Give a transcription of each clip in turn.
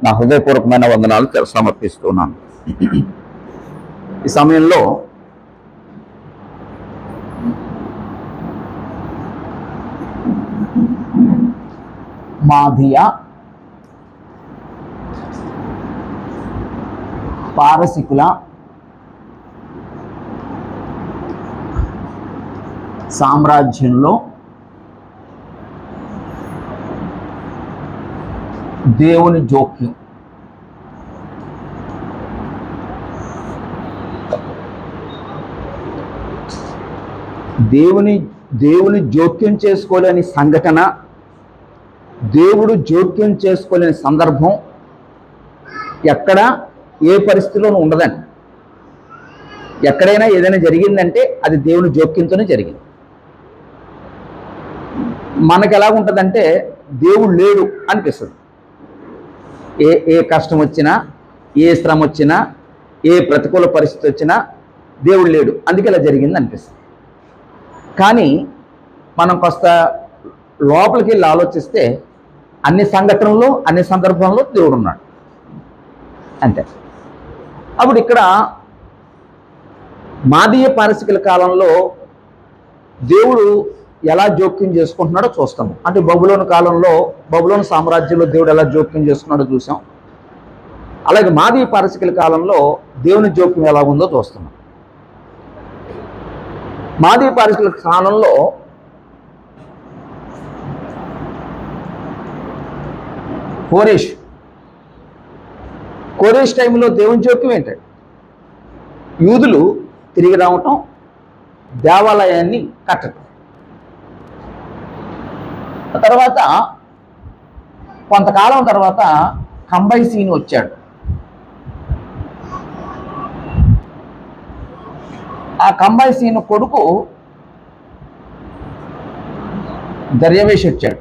నా హృదయపూర్వకమైన వందనాలు సమర్పిస్తున్నాను. ఈ సమయంలో మాదియ పారసికుల సామ్రాజ్యంలో దేవుని జోక్యం. దేవుని జోక్యం చేసుకోలేని సంఘటన, దేవుడు జోక్యం చేసుకోలేని సందర్భం ఎక్కడ ఏ పరిస్థితిలోనూ ఉండదండి. ఎక్కడైనా ఏదైనా జరిగిందంటే అది దేవుని జోక్యంతోనే జరిగింది. మనకు ఎలాగుంటుందంటే దేవుడు లేడు అనిపిస్తుంది. ఏ కష్టం వచ్చినా, ఏ శ్రమ వచ్చినా, ఏ ప్రతికూల పరిస్థితి వచ్చినా దేవుడు లేడు, అందుకే ఇలా జరిగింది అనిపిస్తుంది. కానీ మనం కాస్త లోపలికి వెళ్ళి ఆలోచిస్తే అన్ని సంఘటనల్లో, అన్ని సందర్భంలో దేవుడు ఉన్నాడు అంతే. అప్పుడు ఇక్కడ మాదీయ పారసికుల కాలంలో దేవుడు ఎలా జోక్యం చేసుకుంటున్నాడో చూస్తాము. అంటే బబులోను కాలంలో, బబులోను సామ్రాజ్యంలో దేవుడు ఎలా జోక్యం చేసుకున్నాడో చూసాం. అలాగే మాదీయ పారసికుల కాలంలో దేవుని జోక్యం ఎలా ఉందో చూస్తున్నాం. మాదీయ పారసికుల కాలంలో కోరేష్ టైంలో దేవుని జోక్యం ఏంటంటే యూదులు తిరిగి రావటం, దేవాలయాన్ని కట్టడం. తర్వాత కొంతకాలం తర్వాత కంబైసీని వచ్చాడు. ఆ కంబైసీని కొడుకు దర్యావేష్ వచ్చాడు.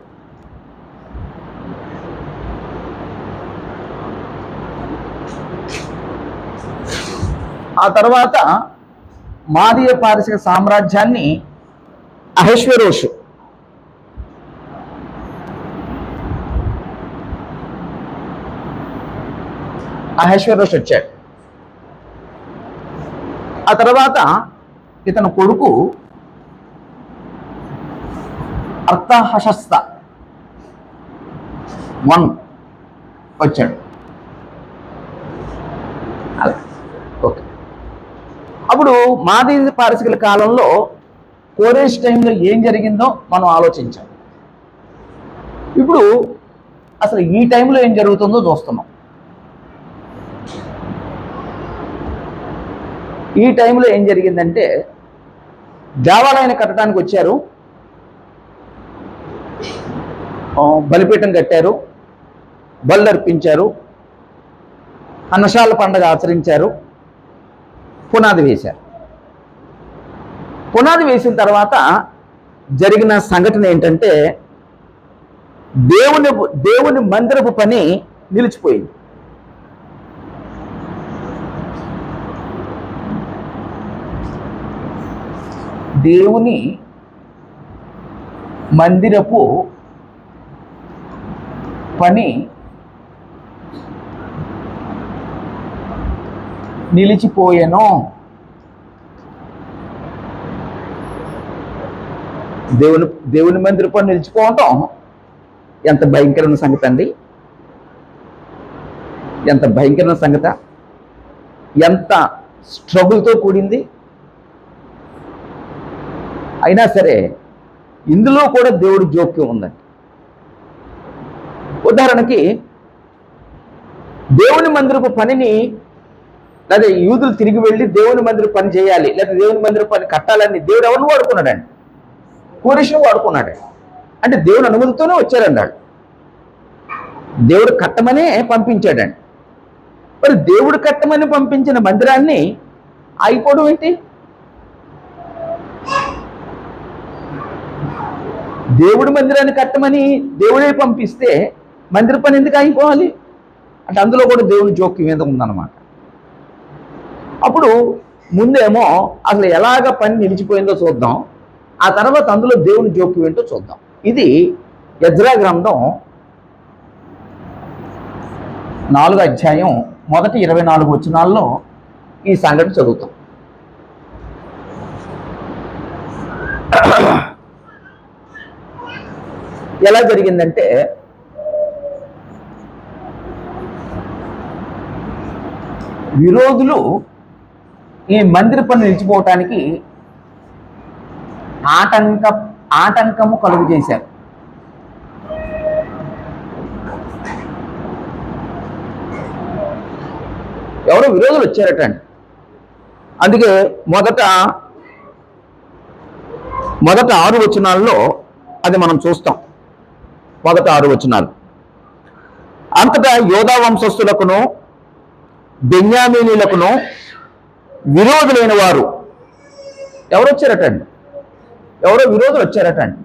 ఆ తర్వాత మాదీయ పారసిక సామ్రాజ్యాన్ని అహష్వేరోషు వచ్చాడు. ఆ తర్వాత ఇతను కొడుకు అర్తహషస్త వచ్చాడు. ఓకే. అప్పుడు మాదీయ పారసికుల కాలంలో కోరేష్ టైంలో ఏం జరిగిందో మనం ఆలోచించాం. ఇప్పుడు అసలు ఈ టైంలో ఏం జరుగుతుందో చూస్తున్నాం. ఈ టైంలో ఏం జరిగిందంటే దేవాలయాన్ని కట్టడానికి వచ్చారు, బలిపీఠం కట్టారు, బలు అర్పించారు, అన్నశాల పండుగ ఆచరించారు, పునాది వేశారు. పునాది వేసిన తర్వాత జరిగిన సంఘటన ఏంటంటే దేవుని మందిరపు పని నిలిచిపోయింది. దేవుని మందిరపు పని నిలిచిపోయాను. దేవుని మందిర పని నిలిచిపోవటం ఎంత భయంకరమైన సంగతి అండి! ఎంత భయంకరమైన సంగత! ఎంత స్ట్రగుల్తో కూడింది. అయినా సరే ఇందులో కూడా దేవుడి జోక్యం ఉందండి. ఉదాహరణకి దేవుని మందిరపు పనిని, లేదా యూదులు తిరిగి వెళ్ళి దేవుని మందిర పని చేయాలి, లేదా దేవుని మందిర పని కట్టాలని దేవుడు ఎవరిని వాడుకున్నాడండి? కోరేషును వాడుకున్నాడు. అంటే దేవుని అనుమతితోనే వచ్చారన్నాడు. దేవుడు కట్టమనే పంపించాడండి. మరి దేవుడు కట్టమని పంపించిన మందిరాన్ని ఆగిపోవడం ఏంటి? దేవుడి మందిరాన్ని కట్టమని దేవుడే పంపిస్తే మందిర పని ఎందుకు ఆగిపోవాలి? అంటే అందులో కూడా దేవుని జోక్యం మీద ఉందన్నమాట. అప్పుడు ముందేమో అసలు ఎలాగ పని నిలిచిపోయిందో చూద్దాం, ఆ తర్వాత అందులో దేవుని జోక్యం ఏంటో చూద్దాం. ఇది ఎజ్రా గ్రంథం 4వ అధ్యాయం మొదటి 24 వచనాల్లో ఈ సంగతి చదువుతాం. ఎలా జరిగిందంటే, విరోధులు ఈ మందిర పని నిలిచిపోవటానికి ఆటంకము కలుగు చేశారు. ఎవరో విరోధులు వచ్చారటండి. అందుకే మొదట 6 వచనాల్లో అది మనం చూస్తాం. మొదట 6 వచనాలు. అంతటా యోధా వంశస్థులకును బెన్యామీనీలకును విరోధులైన వారు ఎవరు వచ్చారటండి? ఎవరో విరోధులు వచ్చారటండి.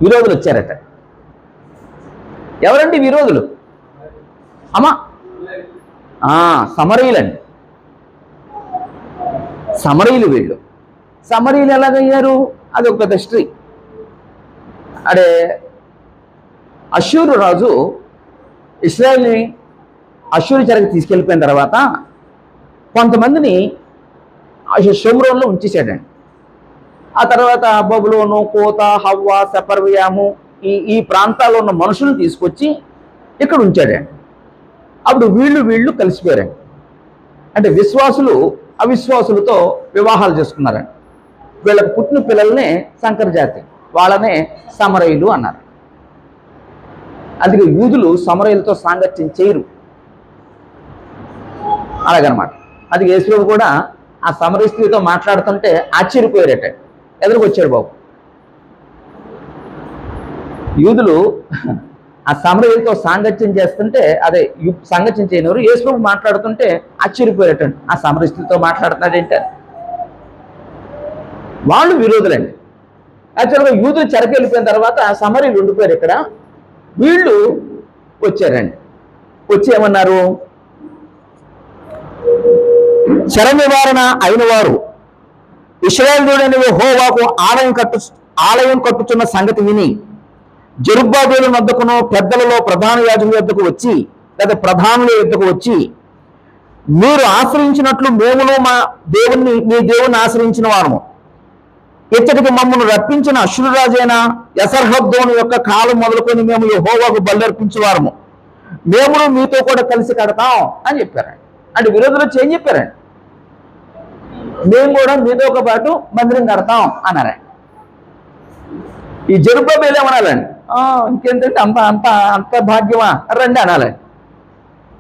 విరోధులు వచ్చారట. ఎవరండి విరోధులు? అమ్మా, సమరయులండి. సమరయులు వీళ్ళు. సమరయులు ఎలాగయ్యారు? అది ఒక పెద్ద హిస్టరీ. అడే అష్షూరు రాజు ఇశ్రాయేల్ని అష్షూరు చెరకు తీసుకెళ్ళిపోయిన తర్వాత కొంతమందిని షోమ్రోన్లో ఉంచేసాడండి. ఆ తర్వాత బబులోను, కోత, హవ్వ, సెపర్వయాము ఈ ప్రాంతాల్లో ఉన్న మనుషులను తీసుకొచ్చి ఇక్కడ ఉంచాడండి. అప్పుడు వీళ్ళు కలిసిపోయారండి. అంటే విశ్వాసులు అవిశ్వాసులతో వివాహాలు చేసుకున్నారండి. వీళ్ళకు పుట్టిన పిల్లల్నే సంకర జాతి, వాళ్ళనే సమరయులు అన్నారు. అందుకే యూదులు సమరయులతో సాంగత్యం చేయరు, అలాగనమాట. అది యేసు కూడా ఆ సమరయ స్త్రీతో మాట్లాడుతుంటే ఆశ్చర్యపోయారట. ఎదురుకొచ్చాడు బాబు. యూదులు ఆ సమరయులతో సాంగత్యం చేస్తుంటే, అదే సాంగత్యం చేయనివారు యేసు మాట్లాడుతుంటే ఆశ్చర్యపోయారటండి. ఆ సమరయ స్త్రీతో మాట్లాడుతున్నాడంటే వాళ్ళు విరోధులండి. యాక్చువల్గా యూదులు చెరకు వెళ్ళిపోయిన తర్వాత సమరయులు ఉండిపోయారు ఇక్కడ. వీళ్ళు వచ్చారండి. వచ్చి ఏమన్నారు? చెర నివారణ అయిన వారు ఇశ్రాయేలు దేవుడైన యెహోవాకు ఆలయం కట్టుచున్న సంగతి విని జెరుబ్బాబెలు వద్దకును పెద్దలలో ప్రధాన యాజకుల వద్దకు వచ్చి, లేదా ప్రధానుల వద్దకు వచ్చి, మీరు ఆశ్రయించినట్లు మేమును మా దేవుణ్ణి, మీ దేవుణ్ణి ఆశ్రయించిన వారము, ఇచ్చటికి మమ్మల్ని రప్పించిన అష్షూరురాజైన యసర్హద్దోను యొక్క కాలం మొదలుకొని మేము యెహోవాకు బల్లర్పించేవారము, మేమును మీతో కూడా కలిసి కడతాం అని చెప్పారండి. అంటే విరోధులు వచ్చి ఏం చెప్పారండి? మేము కూడా మీతో పాటు మందిరం కడతాం అన్నారండి. ఈ జెరుబ్బాబెలు ఏమనాలండి? ఇంకేంటంటే అంత భాగ్యమా రండి అనాలండి.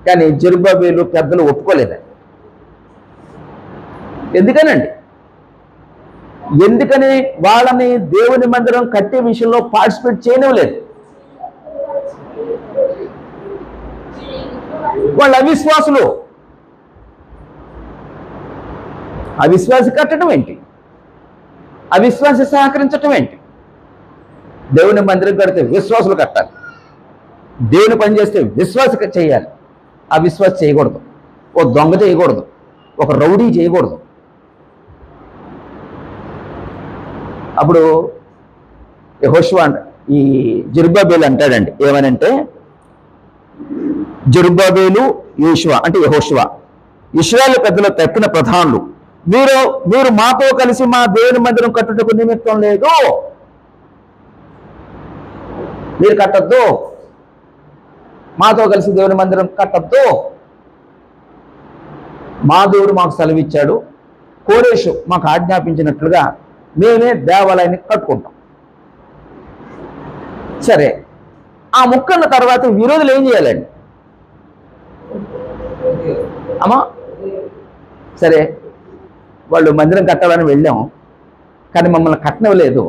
కానీ జెరుబ్బాబెలు పెద్దలు ఒప్పుకోలేదండి. ఎందుకని వాళ్ళని దేవుని మందిరం కట్టే విషయంలో పార్టిసిపేట్ చేయనివ్వలేదు. వాళ్ళు అవిశ్వాసులు. అవిశ్వాసి కట్టడం ఏంటి? అవిశ్వాసి సహకరించటం ఏంటి? దేవుని మందిరం కడితే విశ్వాసులు కట్టాలి. దేవుని పని చేస్తే విశ్వాస చేయాలి. అవిశ్వాస చేయకూడదు. ఓ దొంగ చేయకూడదు. ఒక రౌడీ చేయకూడదు. అప్పుడు యెహోషువ ఈ జెరుబ్బాబెలు అంటాడండి, ఏమనంటే, జెరుబ్బాబెలు యోషువ అంటే యెహోషువ, ఇశ్రాయేలు పెద్దలు తక్కిన ప్రధానులు, మీరు మాతో కలిసి మా దేవుని మందిరం కట్టుటకు నిమిత్తం లేదు, మీరు కట్టద్దు, మాతో కలిసి దేవుని మందిరం కట్టద్దు. మా దేవుడు మాకు సెలవిచ్చాడు, కోరేషు మాకు ఆజ్ఞాపించినట్లుగా మేమే దేవాలయాన్ని కట్టుకుంటాం. సరే, ఆ ముక్కన్న తర్వాత విరోధులు ఏం చేయాలండి? అమ్మా, సరే వాళ్ళు మందిరం కట్టాలని వెళ్ళాం, కానీ మమ్మల్ని కట్టనివ్వలేదు.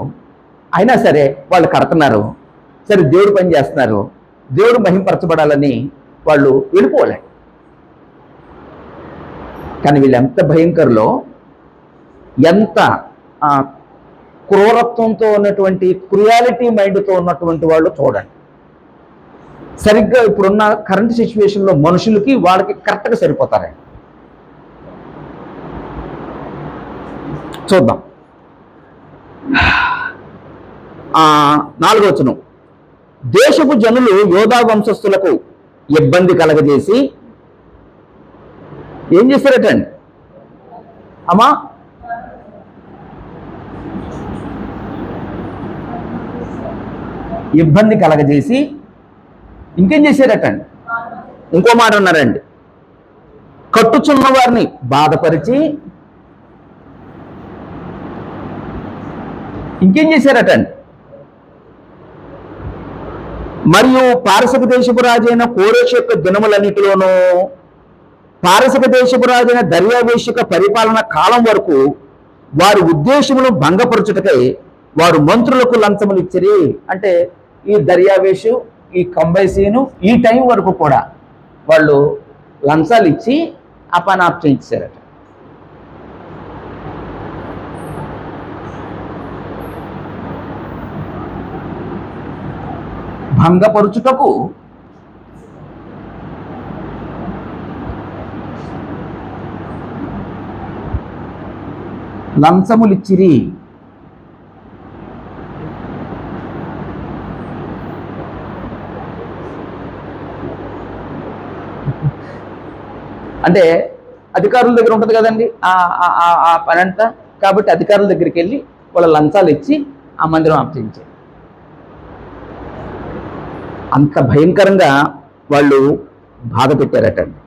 అయినా సరే వాళ్ళు కడుతున్నారు. సరే, దేవుడు పని చేస్తున్నారు, దేవుడు మహింపరచబడాలని వాళ్ళు వెళ్ళిపోవాలి. కానీ వీళ్ళు ఎంత భయంకరులో, ఎంత క్రూరత్వంతో ఉన్నటువంటి, క్రుయాలిటీ మైండ్తో ఉన్నటువంటి వాళ్ళు చూడండి. సరిగ్గా ఇప్పుడున్న కరెంట్ సిచ్యువేషన్లో మనుషులకి వాళ్ళకి కరెక్ట్గా సరిపోతారండి. చూద్దాం. 4వ వచనం, దేశపు జనులు యోధా వంశస్థులకు ఇబ్బంది కలగజేసి ఏం చేశారటండి అమ్మా? ఇబ్బంది కలగజేసి ఇంకేం చేశారటండి? ఇంకో మాట ఉన్నారండి, కట్టుచున్న వారిని బాధపరిచి ఇంకేం చేశారటండి? మరియు పారసిక దేశపు రాజైన కోరెషు యొక్క దినములన్నిటిలోనూ పారసిక దేశపు రాజైన దర్యావేషు యొక్క పరిపాలన కాలం వరకు వారి ఉద్దేశములు భంగపరచుటకై వారు మంత్రులకు లంచములు ఇచ్చిరి. అంటే ఈ దర్యావేషు, ఈ కంబైసీను ఈ టైం వరకు కూడా వాళ్ళు లంచాలు ఇచ్చి ఆ పని ఆప్ చేయించారట. భంగపరుచుటకు లంచములిచ్చిరి. అంటే అధికారుల దగ్గర ఉంటుంది కదండి ఆ పని అంతా. కాబట్టి అధికారుల దగ్గరికి వెళ్ళి వాళ్ళ లంచాలు ఇచ్చి ఆ మందిరం ఆపించారు. అంత భయంకరంగా వాళ్ళు బాధ పెట్టారటండి.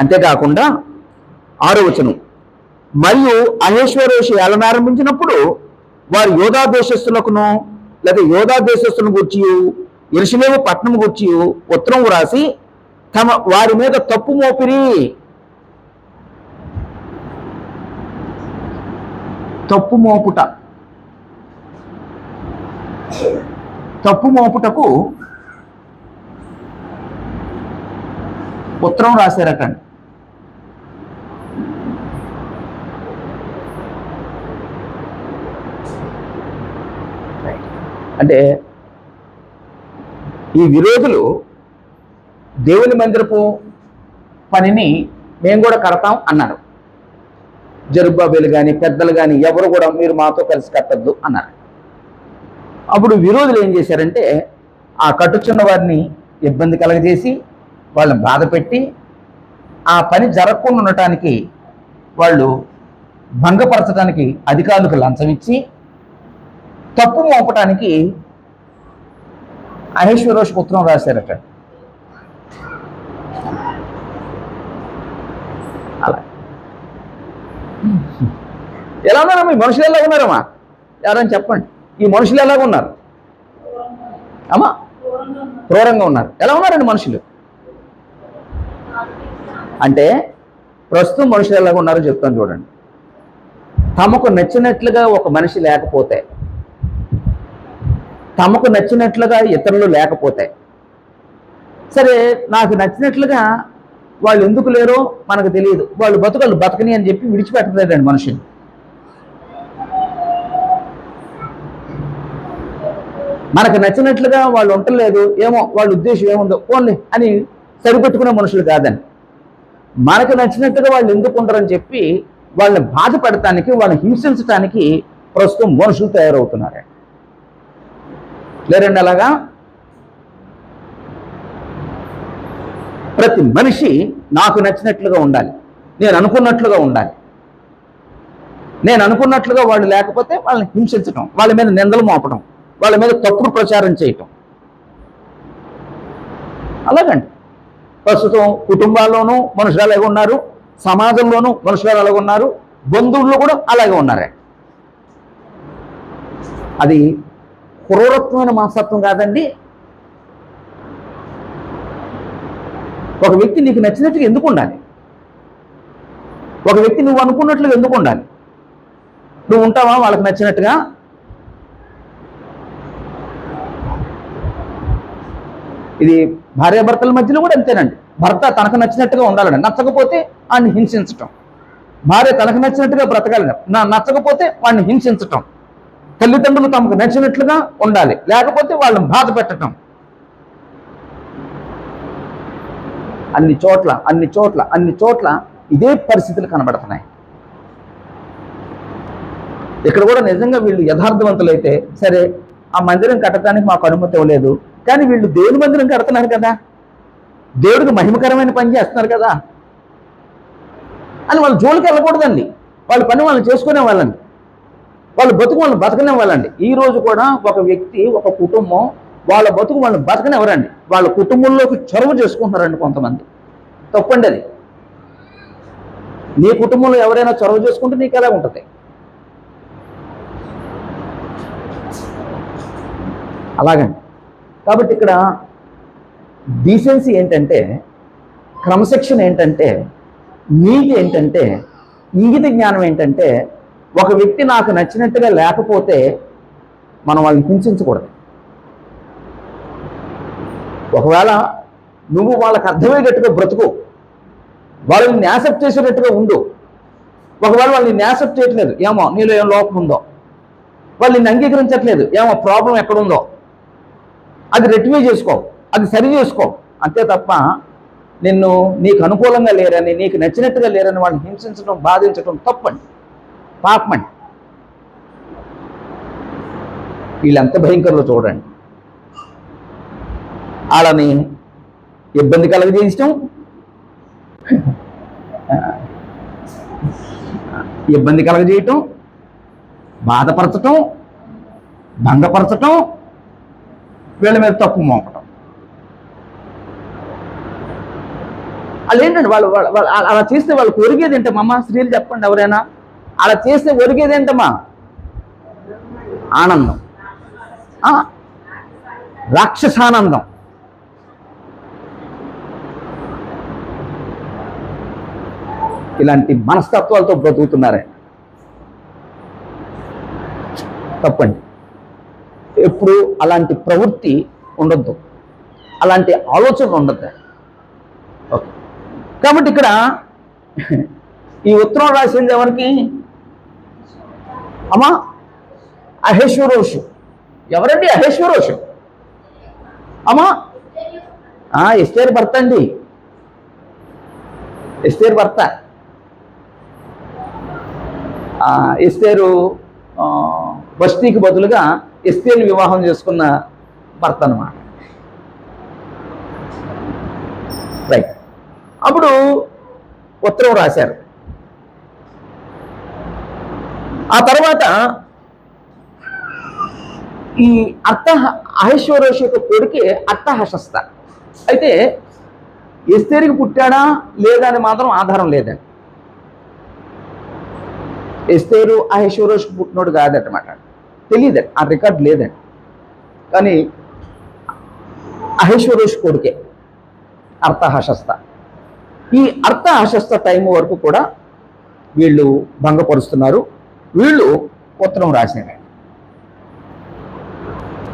అంతేకాకుండా 6వ వచనం, మరియు అహేశ్వరోషి ఏలనారంభించినప్పుడు వారు యోధా దేశస్థులకును లేదా యోధా దేశస్థులను గుర్చి యెరూషలేము పట్టణం గుర్చి ఉత్తరం వ్రాసి వారి మీద తప్పు మోపిరి. తప్పు మోపుటకు ఉత్తరం రాశారటండి. అంటే ఈ విరోధులు దేవుని మందిరపు పనిని మేము కూడా కడతాం అన్నారు. జరుబ్బాబేలు కానీ పెద్దలు కానీ ఎవరు కూడా మీరు మాతో కలిసి కట్టద్దు అన్నారు. అప్పుడు విరోధులు ఏం చేశారంటే ఆ కట్టుచున్న వారిని ఇబ్బంది కలగజేసి వాళ్ళని బాధ పెట్టి ఆ పని జరగకుండా ఉండటానికి వాళ్ళు భంగపరచడానికి అధికారులకు లంచం ఇచ్చి తప్పు మోపటానికి అహేశ్వరోషుకు ఉత్తరం రాశారట. అలా ఎలా ఉన్నారమ్మా? ఈ మనుషులు ఎలా ఉన్నారమ్మా? ఎవరైనా చెప్పండి, ఈ మనుషులు ఎలాగ ఉన్నారు అమ్మా? క్రూరంగా ఉన్నారు. ఎలా ఉన్నారండి మనుషులు? అంటే ప్రస్తుతం మనుషులు ఎలాగ ఉన్నారో చెప్తాను చూడండి. తమకు నచ్చినట్లుగా ఒక మనిషి లేకపోతే, తమకు నచ్చినట్లుగా ఇతరులు లేకపోతే, సరే నాకు నచ్చినట్లుగా వాళ్ళు ఎందుకు లేరో మనకు తెలియదు, వాళ్ళు బతకని అని చెప్పి విడిచిపెట్టలేదండి మనుషులు. మనకు నచ్చినట్లుగా వాళ్ళు ఉండలేదు, ఏమో వాళ్ళ ఉద్దేశం ఏముందో ఓన్లీ అని సరిపెట్టుకునే మనుషులు కాదని, మనకు నచ్చినట్టుగా వాళ్ళు ఎందుకు ఉండరని చెప్పి వాళ్ళని బాధ పెడటానికి, వాళ్ళని హింసించడానికి ప్రస్తుతం మనుషులు తయారవుతున్నారు. లేరండి అలాగా? ప్రతి మనిషి నాకు నచ్చినట్లుగా ఉండాలి, నేను అనుకున్నట్లుగా ఉండాలి. నేను అనుకున్నట్లుగా వాళ్ళు లేకపోతే వాళ్ళని హింసించటం, వాళ్ళ మీద నిందలు మోపడం, వాళ్ళ మీద తప్పుడు ప్రచారం చేయటం. అలాగండి ప్రస్తుతం కుటుంబాల్లోనూ మనుషులు అలాగే ఉన్నారు, సమాజంలోనూ మనుషులు అలాగే ఉన్నారు, బంధువుల్లో కూడా అలాగే ఉన్నారే. అది క్రూరత్వమైన మనస్తత్వం కాదండి. ఒక వ్యక్తి నీకు నచ్చినట్టుగా ఎందుకు ఉండాలి? ఒక వ్యక్తి నువ్వు అనుకున్నట్లుగా ఎందుకు ఉండాలి? నువ్వు ఉంటావా వాళ్ళకి నచ్చినట్టుగా? ఇది భార్యాభర్తల మధ్యలో కూడా అంతేనండి. భర్త తనకు నచ్చినట్టుగా ఉండాలండి, నచ్చకపోతే వాడిని హింసించటం. భార్య తనకు నచ్చినట్టుగా బ్రతకాలని, నచ్చకపోతే వాడిని హింసించటం. తల్లిదండ్రులు తమకు నచ్చినట్లుగా ఉండాలి, లేకపోతే వాళ్ళని బాధ పెట్టడం. అన్ని చోట్ల ఇదే పరిస్థితులు కనబడుతున్నాయి. ఇక్కడ కూడా నిజంగా వీళ్ళు యథార్థవంతులైతే సరే, ఆ మందిరం కట్టడానికి మాకు అనుమతి ఇవ్వలేదు, కానీ వీళ్ళు దేవుని మందిరం కడుతున్నారు కదా, దేవుడికి మహిమకరమైన పని చేస్తున్నారు కదా అని వాళ్ళు జోలికి వెళ్ళకూడదండి. వాళ్ళ పని వాళ్ళు చేసుకునే వాళ్ళండి, వాళ్ళు బతుకు వాళ్ళు బతకనే వాళ్ళండి. ఈ రోజు కూడా ఒక వ్యక్తి, ఒక కుటుంబం వాళ్ళ బతుకు వాళ్ళు బతకనివ్వరండి, వాళ్ళ కుటుంబంలోకి చొరవ చేసుకుంటున్నారండి కొంతమంది. తప్పండి అది. నీ కుటుంబంలో ఎవరైనా చొరవ చేసుకుంటే నీకు ఎలా ఉంటుంది? అలాగండి. కాబట్టి ఇక్కడ డీసెన్సీ ఏంటంటే, క్రమశిక్షణ ఏంటంటే, నీతి ఏంటంటే, ఇంగిత జ్ఞానం ఏంటంటే, ఒక వ్యక్తి నాకు నచ్చినట్టుగా లేకపోతే మనం వాళ్ళని హింసించకూడదు. ఒకవేళ నువ్వు వాళ్ళకి అర్థమయ్యేటట్టుగా బ్రతుకు, వాళ్ళని యాక్సెప్ట్ చేసేటట్టుగా ఉండు. ఒకవేళ వాళ్ళని యాక్సెప్ట్ చేయట్లేదు, ఏమో నీలో ఏం లోపం ఉందో, వాళ్ళు నిన్ను అంగీకరించట్లేదు, ఏమో ప్రాబ్లం ఎక్కడుందో, అది రెక్టిఫై చేసుకో, అది సరి చేసుకో. అంతే తప్ప నీకు అనుకూలంగా లేరని, నీకు నచ్చినట్టుగా లేరని వాళ్ళని హింసించడం, బాధించడం తప్పండి, పాపమండి. వీళ్ళెంత భయంకరంలో చూడండి. వాళ్ళని ఇబ్బంది కలగజేయటం, ఇబ్బంది కలగజేయటం, బాధపరచటం, భంగపరచటం, వీళ్ళ మీద తప్పు మోపటం. వాళ్ళు ఏంటంటే వాళ్ళు అలా చేస్తే వాళ్ళు ఒరిగేది ఏంటమ్మా? స్త్రీలు చెప్పండి ఎవరైనా, అలా చేస్తే ఒరిగేది ఏంటమ్మా? ఆనందం, రాక్షసానందం. ఇలాంటి మనస్తత్వాలతో బ్రతుకుతున్నారే. తప్పండి. ఎప్పుడు అలాంటి ప్రవృత్తి ఉండొద్దు, అలాంటి ఆలోచన ఉండద్దు. ఓకే. కాబట్టి ఇక్కడ ఈ ఉత్తరం రాసింది ఎవరికి? అమ్మా అహేశ్వరోషు. ఎవరండి అహేశ్వరోషు? అమ్మా ఎస్తేరు భర్త అండి, ఎస్తేరు భర్త. ఎస్తేరు వష్టికి బదులుగా ఎస్తేరుని వివాహం చేసుకున్న భర్త అన్నమాట. రైట్. అప్పుడు ఉత్తరం రాశారు. ఆ తర్వాత ఈ అహేశ్వరోషు యొక్క కొడుకే అర్థహశస్త. అయితే ఎస్తేరుకి పుట్టాడా లేదా అని మాత్రం ఆధారం లేదండి. ఎస్తేరు అహేశ్వరోషుకు పుట్టినోడు కాదన్నమాట, తెలియదండి, ఆ రికార్డ్ లేదండి. కానీ అహేశ్వరోషు కొడుకే అర్థహశస్త. ఈ అర్థహశస్త టైం వరకు కూడా వీళ్ళు భంగపరుస్తున్నారు. వీళ్ళు ఉత్తరం రాసినారు.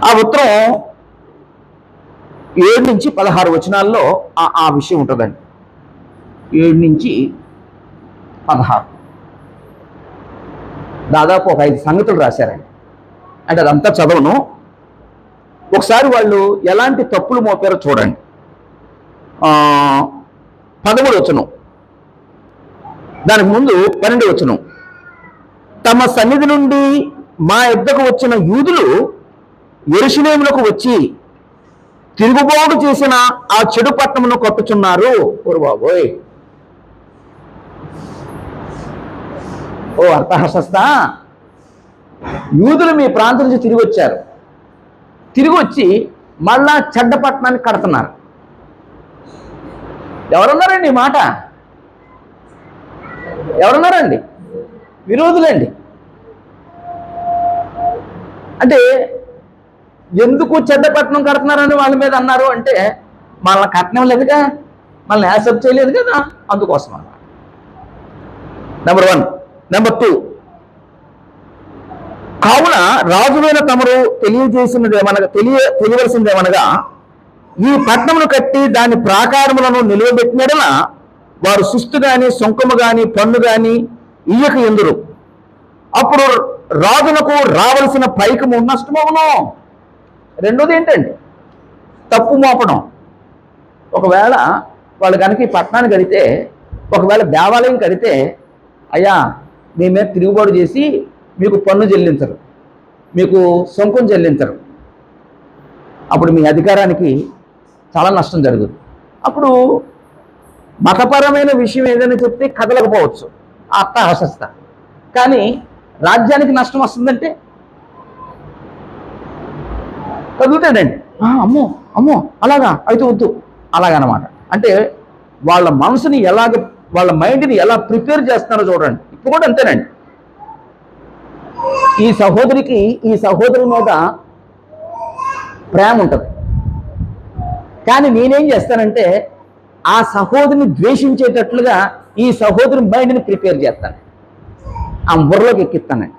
ఆ ఉత్తరం 7 నుంచి 16 వచనాల్లో ఆ విషయం ఉంటుందండి. 7 నుంచి 16 దాదాపు ఒక 5 సంగతులు రాశారండి. అంటే అదంతా చదవను, ఒకసారి వాళ్ళు ఎలాంటి తప్పులు మోపారో చూడండి. 13 వచనం, దానికి ముందు 12 వచనం. తమ సన్నిధి నుండి మా యొద్దకు వచ్చిన యూదులు యెరూషలేమునకు వచ్చి తిరుగుబాటు చేసిన ఆ చెడు పట్టణమును కట్టుచున్నారు. ఓరు బాబోయ్, ఓ అర్థహశస్త, యూదులు మీ ప్రాంతం నుంచి తిరిగి వచ్చారు, తిరిగి వచ్చి మళ్ళా చెడ్డ పట్టణాన్ని కడుతున్నారు. ఎవరున్నారండి ఈ మాట? ఎవరున్నారండి? విరోధులండి. అంటే ఎందుకు చెడ్డపట్నం కడుతున్నారని వాళ్ళ మీద అన్నారు అంటే, మనల్ని కట్నం లేదుగా, మనల్ని యాక్సెప్ట్ చేయలేదు కదా, అందుకోసం అన్నమాట. నెంబర్ 1. నెంబర్ 2, కావున రాజులైన తమరు తెలియవలసిందేమనగా, ఈ పట్టణమును కట్టి దాని ప్రాకారములను నిలువబెట్టినడన వారు శిస్తు గాని సొంకము గాని పన్ను గాని ఇయ్యక ఎందురు, అప్పుడు రాజులకు రావలసిన పైకము నష్టమవును. రెండోది ఏంటండి? తప్పు మోపడం. ఒకవేళ వాళ్ళు కనుక ఈ పట్టణాన్ని కడితే, ఒకవేళ దేవాలయం కడితే, అయ్యా మీ మీద తిరుగుబాటు చేసి మీకు పన్ను చెల్లించరు, మీకు సొంకం చెల్లించరు. అప్పుడు మీ అధికారానికి చాలా నష్టం జరుగుతుంది. అప్పుడు మతపరమైన విషయం ఏదైనా చెప్తే కదలకపోవచ్చు అట్టహాసస్త, కానీ రాజ్యానికి నష్టం వస్తుందంటే కదులుతాడండి. అమ్మో అమ్మో అలాగా అయితే వద్దు అలాగనమాట. అంటే వాళ్ళ మనసుని ఎలాగ, వాళ్ళ మైండ్ని ఎలా ప్రిపేర్ చేస్తున్నారో చూడండి. ఇప్పుడు కూడా అంతేనండి. ఈ సహోదరికి ఈ సహోదరి మీద ప్రేమ ఉంటుంది, కానీ నేనేం చేస్తానంటే ఆ సహోదరిని ద్వేషించేటట్లుగా ఈ సహోదరి మైండ్ని ప్రిపేర్ చేస్తాను, ఆ బుర్రలోకి ఎక్కిస్తానండి.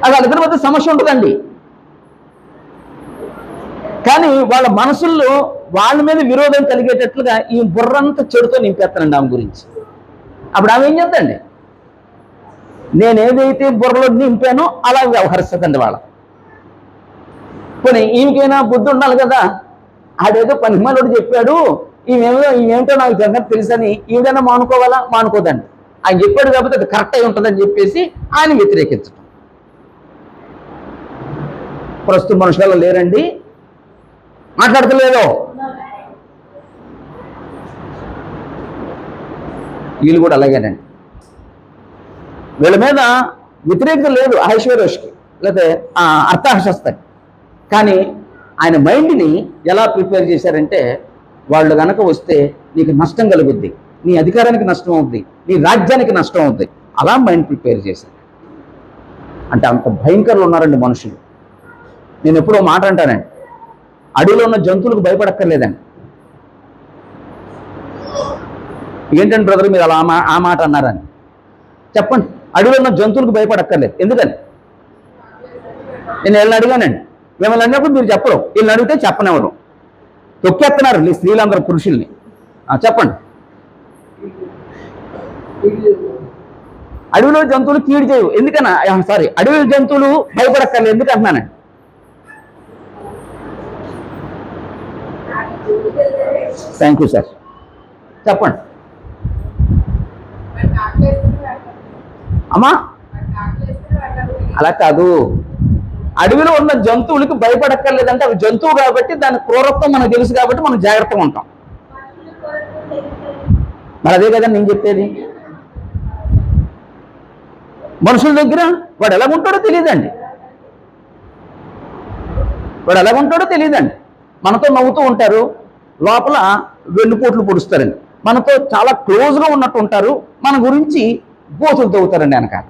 అది వాళ్ళిద్దరి మధ్య సమస్య ఉంటుందండి, కానీ వాళ్ళ మనసుల్లో వాళ్ళ మీద విరోధం కలిగేటట్లుగా ఈ బుర్రంతా చెడుతో నింపేస్తానండి ఆమె గురించి. అప్పుడు ఆమె ఏం చేద్దండి, నేనేదైతే బుర్రలో నింపానో అలా వ్యవహరిస్తుందండి వాళ్ళ. పోనీ ఈమెకైనా బుద్ధి ఉండాలి కదా, ఆడేదో పనిమాలోడు చెప్పాడు, ఈమెమేమిటో నాకు సంగతి తెలుసని ఈవిడైనా మానుకోవాలా? మానుకోదండి. ఆయన చెప్పాడు కాబట్టి అది కరెక్ట్ అయి ఉంటుందని చెప్పేసి ఆయన వ్యతిరేకించడం. ప్రస్తుత మనుషులలో లేరండి, మాట్లాడతలేదో వీళ్ళు కూడా అలాగేనండి. వీళ్ళ మీద వ్యతిరేకత లేదు ఐశ్వర్యకి లేకపోతే అర్థహస్తకి, కానీ ఆయన మైండ్ని ఎలా ప్రిపేర్ చేశారంటే వాళ్ళు కనుక వస్తే నీకు నష్టం కలుగుద్ది, నీ అధికారానికి నష్టం అవుద్ది, నీ రాజ్యానికి నష్టం అవుద్ది, అలా మైండ్ ప్రిపేర్ చేశారు. అంటే అంత భయంకరులు ఉన్నారండి మనుషులు. నేను ఎప్పుడో మాట అంటానండి, అడవిలో ఉన్న జంతువులకు భయపడక్కర్లేదండి. ఏంటంటే బ్రదర్ మీరు అలా ఆ మాట అన్నారని చెప్పండి. అడవిలో ఉన్న జంతువులకు భయపడక్కర్లేదు. ఎందుకని? నేను వీళ్ళని అడిగానండి, మిమ్మల్ని అన్నప్పుడు మీరు చెప్పరు, వీళ్ళని అడిగితే చెప్పనివ్వరు, తొక్కేస్తున్నారు ఈ స్త్రీలందరూ పురుషుల్ని. చెప్పండి. అడవిలో జంతువులు కీడు చేయవు ఎందుకన్నా? సారీ, అడవి జంతువులు భయపడక్కర్లేదు ఎందుకంటున్నానండి? Thank you sir. చెప్పండి అమ్మా. అలా కాదు, అడవిలో ఉన్న జంతువులకి భయపడక్కర్లేదంటే అవి జంతువు కాబట్టి దాని క్రూరత్వం మనకు తెలుసు కాబట్టి మనం జాగ్రత్తగా ఉంటాం. మరి అదే కదా నేను చెప్పేది. మనుషుల దగ్గర వాడు ఎలాగుంటాడో తెలియదండి, వాడు ఎలాగుంటాడో తెలియదండి. మనతో నవ్వుతూ ఉంటారు, లోపల వెన్నుపోట్లు పొడుస్తారండి. మనతో చాలా క్లోజ్గా ఉన్నట్టు ఉంటారు, మన గురించి బోతులు తవ్వుతారండి వెనకాల.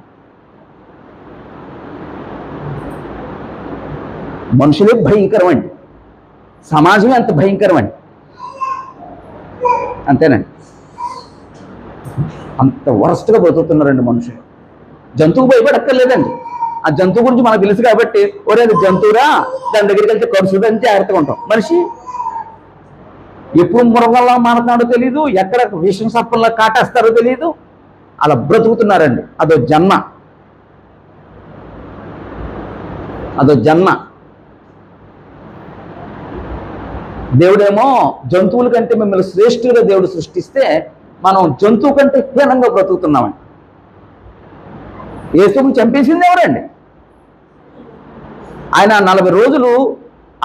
మనుషులే భయంకరమండి, సమాజమే అంత భయంకరమండి. అంతేనండి, అంత వరస్ట్గా బతుకుతున్నారండి మనుషులు. జంతువు భయపడక్కర్లేదండి, ఆ జంతువు గురించి మనకు తెలుసు కాబట్టి ఒరే అది జంతువురా, దాని దగ్గరికి వెళ్తే కరుసుదని జాగ్రత్తగా ఉంటాం. మనిషి ఎప్పుడు మృగంలా మారుతున్నాడో తెలియదు, ఎక్కడ విషం సప్పంలా కాటేస్తారో తెలియదు, అలా బ్రతుకుతున్నారండి. అదో జన్మ, అదో జన్మ. దేవుడేమో జంతువుల కంటే మిమ్మల్ని శ్రేష్ఠులుగా దేవుడు సృష్టిస్తే మనం జంతువు కంటే హీనంగా బ్రతుకుతున్నామండి. యేసుని చంపేసింది ఎవరండి? ఆయన 40 రోజులు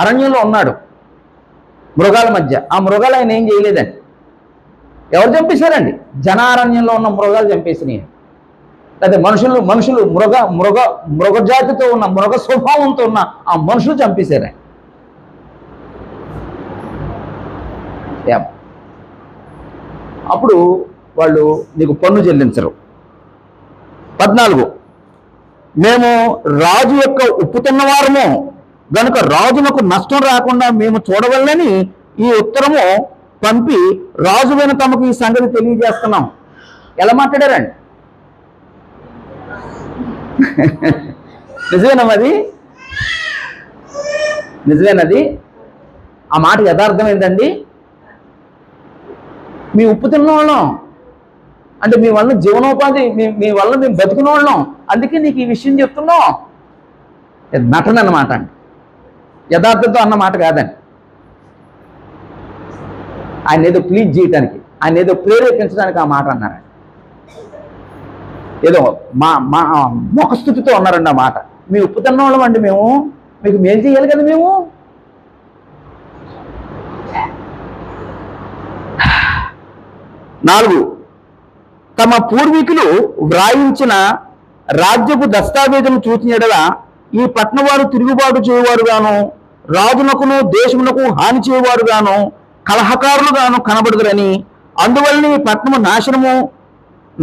అరణ్యంలో ఉన్నాడు మృగాల మధ్య. ఆ మృగాలు ఆయన ఏం చేయలేదండి. ఎవరు చంపేశారండి? జనారణ్యంలో ఉన్న మృగాలు చంపేసినాయి. లేదా మనుషులు మృగజాతితో ఉన్న మృగ స్వభావంతో ఉన్న ఆ మనుషులు చంపేశారండి. అప్పుడు వాళ్ళు నీకు పన్ను చెల్లించరు. 14, మేము రాజు యొక్క ఉప్పు తిన్నవారము గనుక రాజునకు నష్టం రాకుండా మేము చూడవల్లని ఈ ఉత్తరము పంపి రాజువైన తమకు ఈ సంగతి తెలియజేస్తున్నాం. ఎలా మాట్లాడారండి? నిజమేనది, నిజమేనది. ఆ మాట యథార్థం ఏంటండి? మీ ఉప్పు తిన్న వాళ్ళం అంటే మీ వల్ల జీవనోపాధి, మీ వల్ల మేము బతుకున్న వాళ్ళం, అందుకే నీకు ఈ విషయం చెప్తున్నాం. నటన అన్నమాట అండి, యథార్థతో అన్న మాట కాదండి. ఆయన ఏదో ప్లీజ్ చేయడానికి, ఆయన ఏదో ప్రేరేపించడానికి ఆ మాట అన్నారండి. ఏదో మా మా ముఖస్థుతితో ఉన్నారండి ఆ మాట. మీ ఉప్పు తిన్నవాళ్ళం అండి మేము, మీకు మేలు చేయాలి కదా మేము. నాలుగు, తమ పూర్వీకులు వ్రాయించిన రాజ్యపు దస్తావేజును చూసిన యెడల ఈ పట్టణ వారు తిరుగుబాటు చేయవారుగాను, రాజునకును దేశమునకు హాని చేయవారుగాను, కలహకారులుగాను కనబడుదురని, అందువల్ల ఈ పట్టణము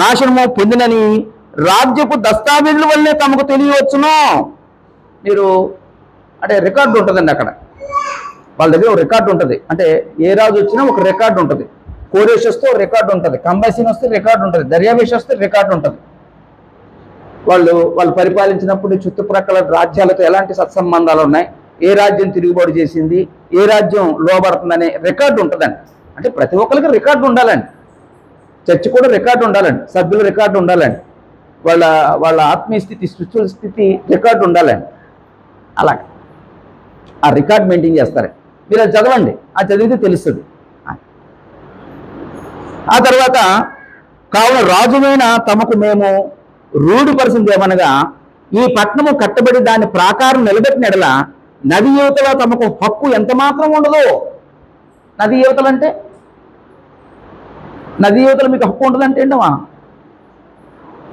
నాశనము పొందినని రాజ్యపు దస్తావేజుల వల్లే తమకు తెలియవచ్చును. మీరు అంటే రికార్డు ఉంటుందండి అక్కడ, వాళ్ళ దగ్గర ఒక రికార్డు ఉంటుంది. అంటే ఏ రాజు వచ్చినా ఒక రికార్డు ఉంటుంది. కోరేష్ వస్తే రికార్డు ఉంటుంది, కంబాసీన్ వస్తే రికార్డు ఉంటుంది, దర్యావేష్ వస్తే రికార్డు ఉంటుంది. వాళ్ళు పరిపాలించినప్పుడు చుట్టుప్రక్కల రాజ్యాలతో ఎలాంటి సత్సంబంధాలు ఉన్నాయి, ఏ రాజ్యం తిరుగుబాటు చేసింది, ఏ రాజ్యం లోబడుతుందనే రికార్డు ఉంటుందండి. అంటే ప్రతి ఒక్కరికి రికార్డు ఉండాలండి. చర్చ్ కూడా రికార్డు ఉండాలండి, సభ్యుల రికార్డు ఉండాలండి, వాళ్ళ ఆత్మీయ స్థితి, స్పిరిచువల్ స్థితి రికార్డు ఉండాలండి. అలాగే ఆ రికార్డ్ మెయింటైన్ చేస్తారు. మీరు అది చదవండి, అది చదివితే తెలుస్తుంది. ఆ తర్వాత, కావున రాజుమైన తమకు మేము రూఢిపరిచింది ఏమనగా, ఈ పట్టణము కట్టబడి దాని ప్రాకారం నిలబెట్టిన ఎడల నది యువతల తమకు హక్కు ఎంత మాత్రం ఉండదు. నది యువతలు అంటే, నది యువతలు మీకు హక్కు ఉంటుందంటే ఏంటమ్మా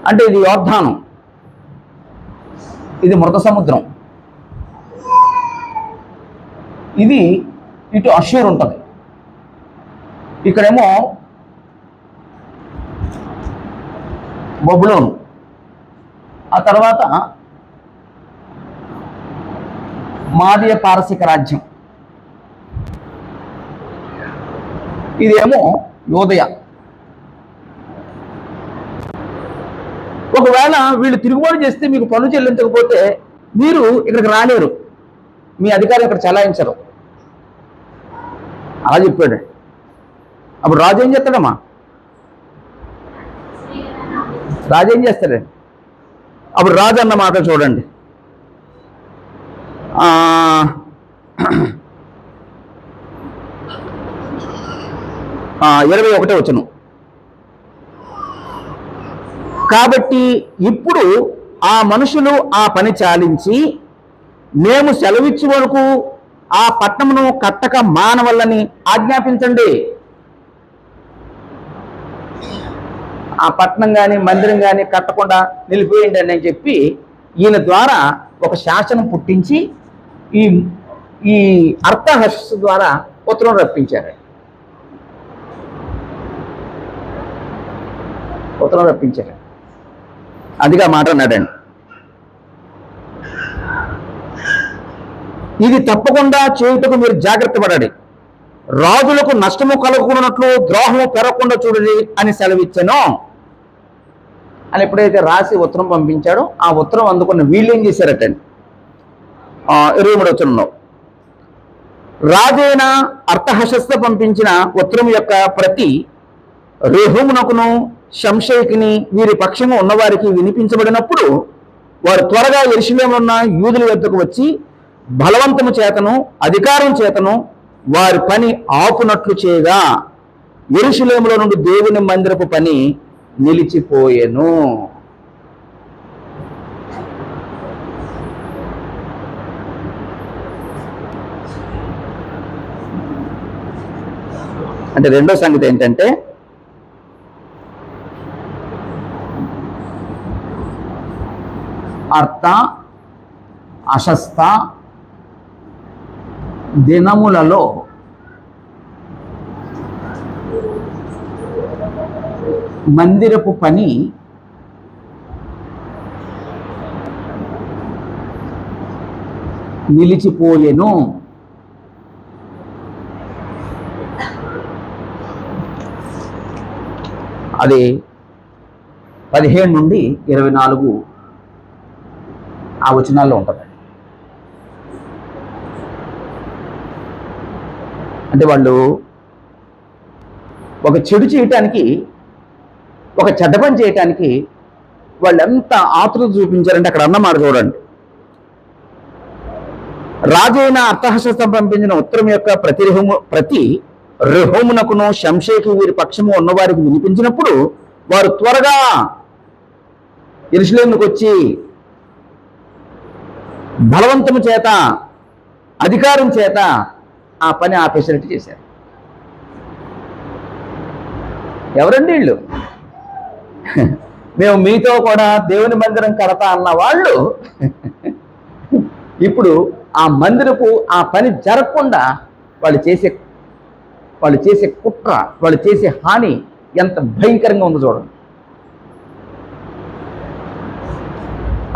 అంటే, ఇది యోర్దాను, ఇది మృత సముద్రం, ఇది ఇటు అష్షూర్ ఉంటుంది, ఇక్కడేమో బబులోను, ఆ తర్వాత మాదీయ పారసిక రాజ్యం, ఇదేమో యోదయ. ఒకవేళ వీళ్ళు తిరుగుబాటు చేస్తే మీకు పన్ను చెల్లించకపోతే మీరు ఇక్కడికి రాలేరు, మీ అధికారం ఇక్కడ చలాయించరు. అలా చెప్పాడు. అప్పుడు రాజు ఏం చేస్తాడమ్మా? రాజు ఏం చేస్తాడండి? అప్పుడు రాజు అన్న మాట చూడండి, 21వ వచనం. కాబట్టి ఇప్పుడు ఆ మనుషులు ఆ పని చాలించి మేము సెలవిచ్చు వరకు ఆ పట్టణమును కట్టక మానవల్లని ఆజ్ఞాపించండి. ఆ పట్టణం కానీ మందిరం కానీ కట్టకుండా నిలిపేయండి అని చెప్పి ఈయన ద్వారా ఒక శాసనం పుట్టించి ఈ అర్థహర్ష ద్వారా ఉత్తరం రప్పించారు. అదిగా మాట అన్నాడండి. ఇది తప్పకుండా చేయుటకు మీరు జాగ్రత్త పడండి, రాజులకు నష్టము కలుగుకున్నట్లు ద్రోహము పెరగకుండా చూడండి అని సెలవిచ్చాను అని ఎప్పుడైతే రాసి ఉత్తరం పంపించాడో ఆ ఉత్తరం అందుకున్న వీళ్ళు ఏం చేశారటండి, 23వ వచనంలో, రాజైన అర్థహర్షస్తో పంపించిన ఉత్తరం యొక్క ప్రతి రెహూమునకును షంషయికిని వీరి పక్షంగా ఉన్నవారికి వినిపించబడినప్పుడు వారు త్వరగా యెరూషలేములో ఉన్న యూదుల వద్దకు వచ్చి బలవంతము చేతను అధికారం చేతను వారి పని ఆపునట్లు చేయగా యెరూషలేములో నుండి దేవుని మందిరపు పని నిలిచిపోయెను. అంటే రెండో సంగతి ఏంటంటే, అర్థ అశస్త దినములలో మందిరపు పని నిలిచిపోయెను. అది 17 నుండి 24 ఆ వచనాల్లో ఉంటుంది. అంటే వాళ్ళు ఒక చెడు చేయటానికి, ఒక చెడ్డ పని చేయటానికి వాళ్ళు ఎంత ఆతృత చూపించారంటే అక్కడ అన్నమాట చూడండి. రాజైన అర్థహర్షస్తో పంపించిన ఉత్తరం యొక్క ప్రతి రెహూమునకును షంషయికి వీరి పక్షము ఉన్నవారికి వినిపించినప్పుడు వారు త్వరగా యెరూషలేముకు వచ్చి బలవంతము చేత, అధికారం చేత ఆ పని ఆపేసినట్టు చేశారు. ఎవరండి వీళ్ళు? మేము మీతో కూడా దేవుని మందిరం కడతా అన్న వాళ్ళు ఇప్పుడు ఆ మందిరపు ఆ పని జరగకుండా వాళ్ళు చేసే కుట్ర, వాళ్ళు చేసే హాని ఎంత భయంకరంగా ఉందో చూడండి.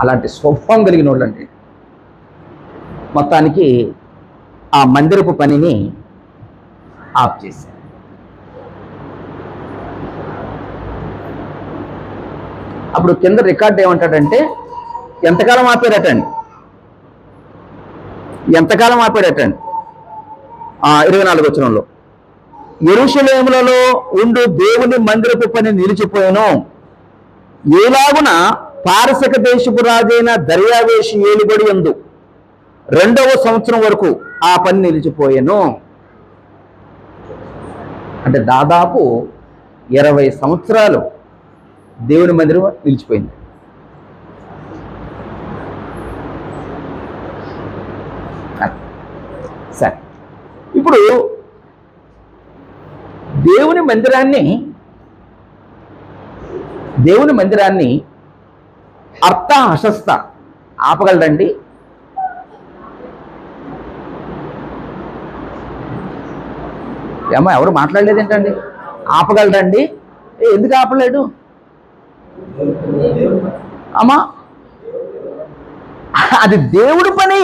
అలాంటి స్వభావం కలిగిన వాళ్ళండి. మొత్తానికి ఆ మందిరపు పనిని ఆఫ్ చేశారు. అప్పుడు కింద రికార్డ్ ఏమంటాడంటే, ఎంతకాలం ఆపారటండి 24 వచనంలో, యెరూషలేములలో ఉండు దేవుని మందిరపు పని నిలిచిపోయాను, ఏలాగున పారసిక దేశపు రాజైన దర్యావేషు ఏలుబడి యందు 2వ సంవత్సరం వరకు ఆ పని నిలిచిపోయాను. అంటే దాదాపు 20 సంవత్సరాలు దేవుని మందిరం నిలిచిపోయింది. సరే, ఇప్పుడు దేవుని మందిరాన్ని అర్థహశస్త ఆపగలడండి? ఏమో ఎవరు మాట్లాడలేదు ఏంటండి? ఆపగలడండి? ఎందుకు ఆపలేడు అమ్మా? అది దేవుడి పని.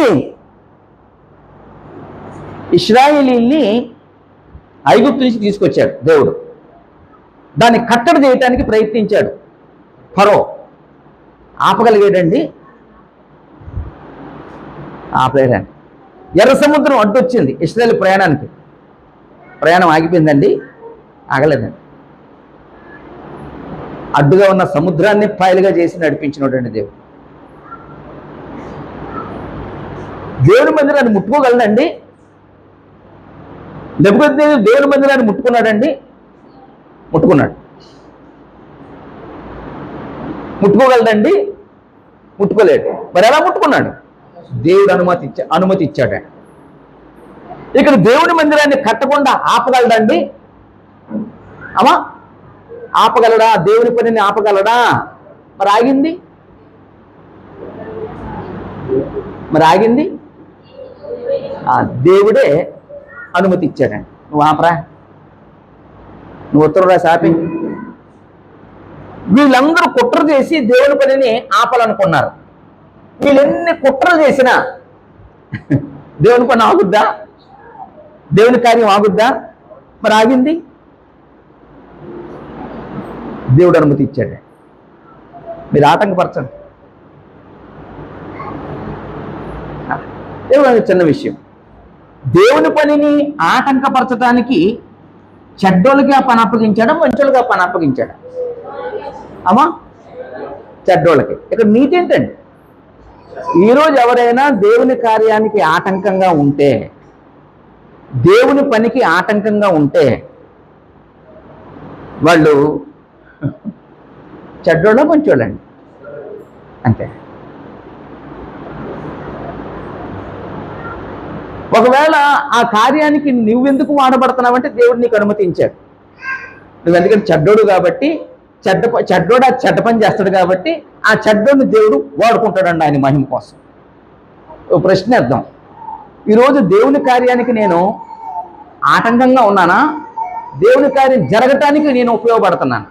ఇశ్రాయేలీల్ని ఐగుప్తు నుంచి తీసుకొచ్చాడు దేవుడు. దాన్ని కట్టడి చేయటానికి ప్రయత్నించాడు ఫరో. ఆపగలిగాడండి? ఆపలేదండి. ఎర్ర సముద్రం అడ్డొచ్చింది ఇశ్రాయేలు ప్రయాణానికి. ప్రయాణం ఆగిపోయిందండి? ఆగలేదండి. అడ్డుగా ఉన్న సముద్రాన్ని పాయలుగా చేసి నడిపించినటువంటి దేవుడు. దేవుని మందిరాన్ని ముట్టుకోగలడండి? నెబుకద్నెజరు దేవుని మందిరాన్ని ముట్టుకున్నాడండి? ముట్టుకున్నాడు. ముట్టుకోగలడండి? ముట్టుకోలేడు. మరి ఎలా ముట్టుకున్నాడు? దేవుడు అనుమతి ఇచ్చాడు. ఇక్కడ దేవుని మందిరాన్ని కట్టకుండా ఆపగలడండి? అమ్మా, ఆపగలడా? దేవుని పనిని ఆపగలడా? మరి ఆగింది దేవుడే అనుమతి ఇచ్చాడండి. నువ్వు ఆపరా, నువ్వు ఉత్తరం రాసి ఆపి. వీళ్ళందరూ కుట్ర చేసి దేవుని పనిని ఆపాలనుకున్నారు. వీళ్ళెన్ని కుట్రలు చేసినా దేవుని పని ఆగుద్దా? దేవుని కార్యం ఆగుద్దా? మరి ఆగింది? దేవుడు అనుమతి ఇచ్చాడు. మీరు ఆటంకపరచండి. దేవుడు చిన్న విషయం. దేవుని పనిని ఆటంకపరచడానికి చెడ్డోళ్ళకి ఆ పని అప్పగించాడా, మంచోళ్ళకి ఆ పని అప్పగించాడా? అమ్మా, చెడ్డోళ్ళకి. ఇక్కడ నీతి ఏంటండి? ఈరోజు ఎవరైనా దేవుని కార్యానికి ఆటంకంగా ఉంటే, దేవుని పనికి ఆటంకంగా ఉంటే వాళ్ళు చెడ్డోళ్ళ మంచోళ్ళండి, అంతే. ఒకవేళ ఆ కార్యానికి నువ్వెందుకు వాడబడుతున్నావంటే దేవుడు నీకు అనుమతించాడు. నువ్వెందుకంటే చెడ్డోడు కాబట్టి, చెడ్డోడు ఆ చెడ్డ పని చేస్తాడు కాబట్టి ఆ చెడ్డోడిని దేవుడు వాడుకుంటాడండి ఆయన మహిమ కోసం. ఓ ప్రశ్న వేద్దాం. ఈరోజు దేవుని కార్యానికి నేను ఆటంకంగా ఉన్నానా? దేవుని కార్యం జరగటానికి నేను ఉపయోగపడుతున్నాను?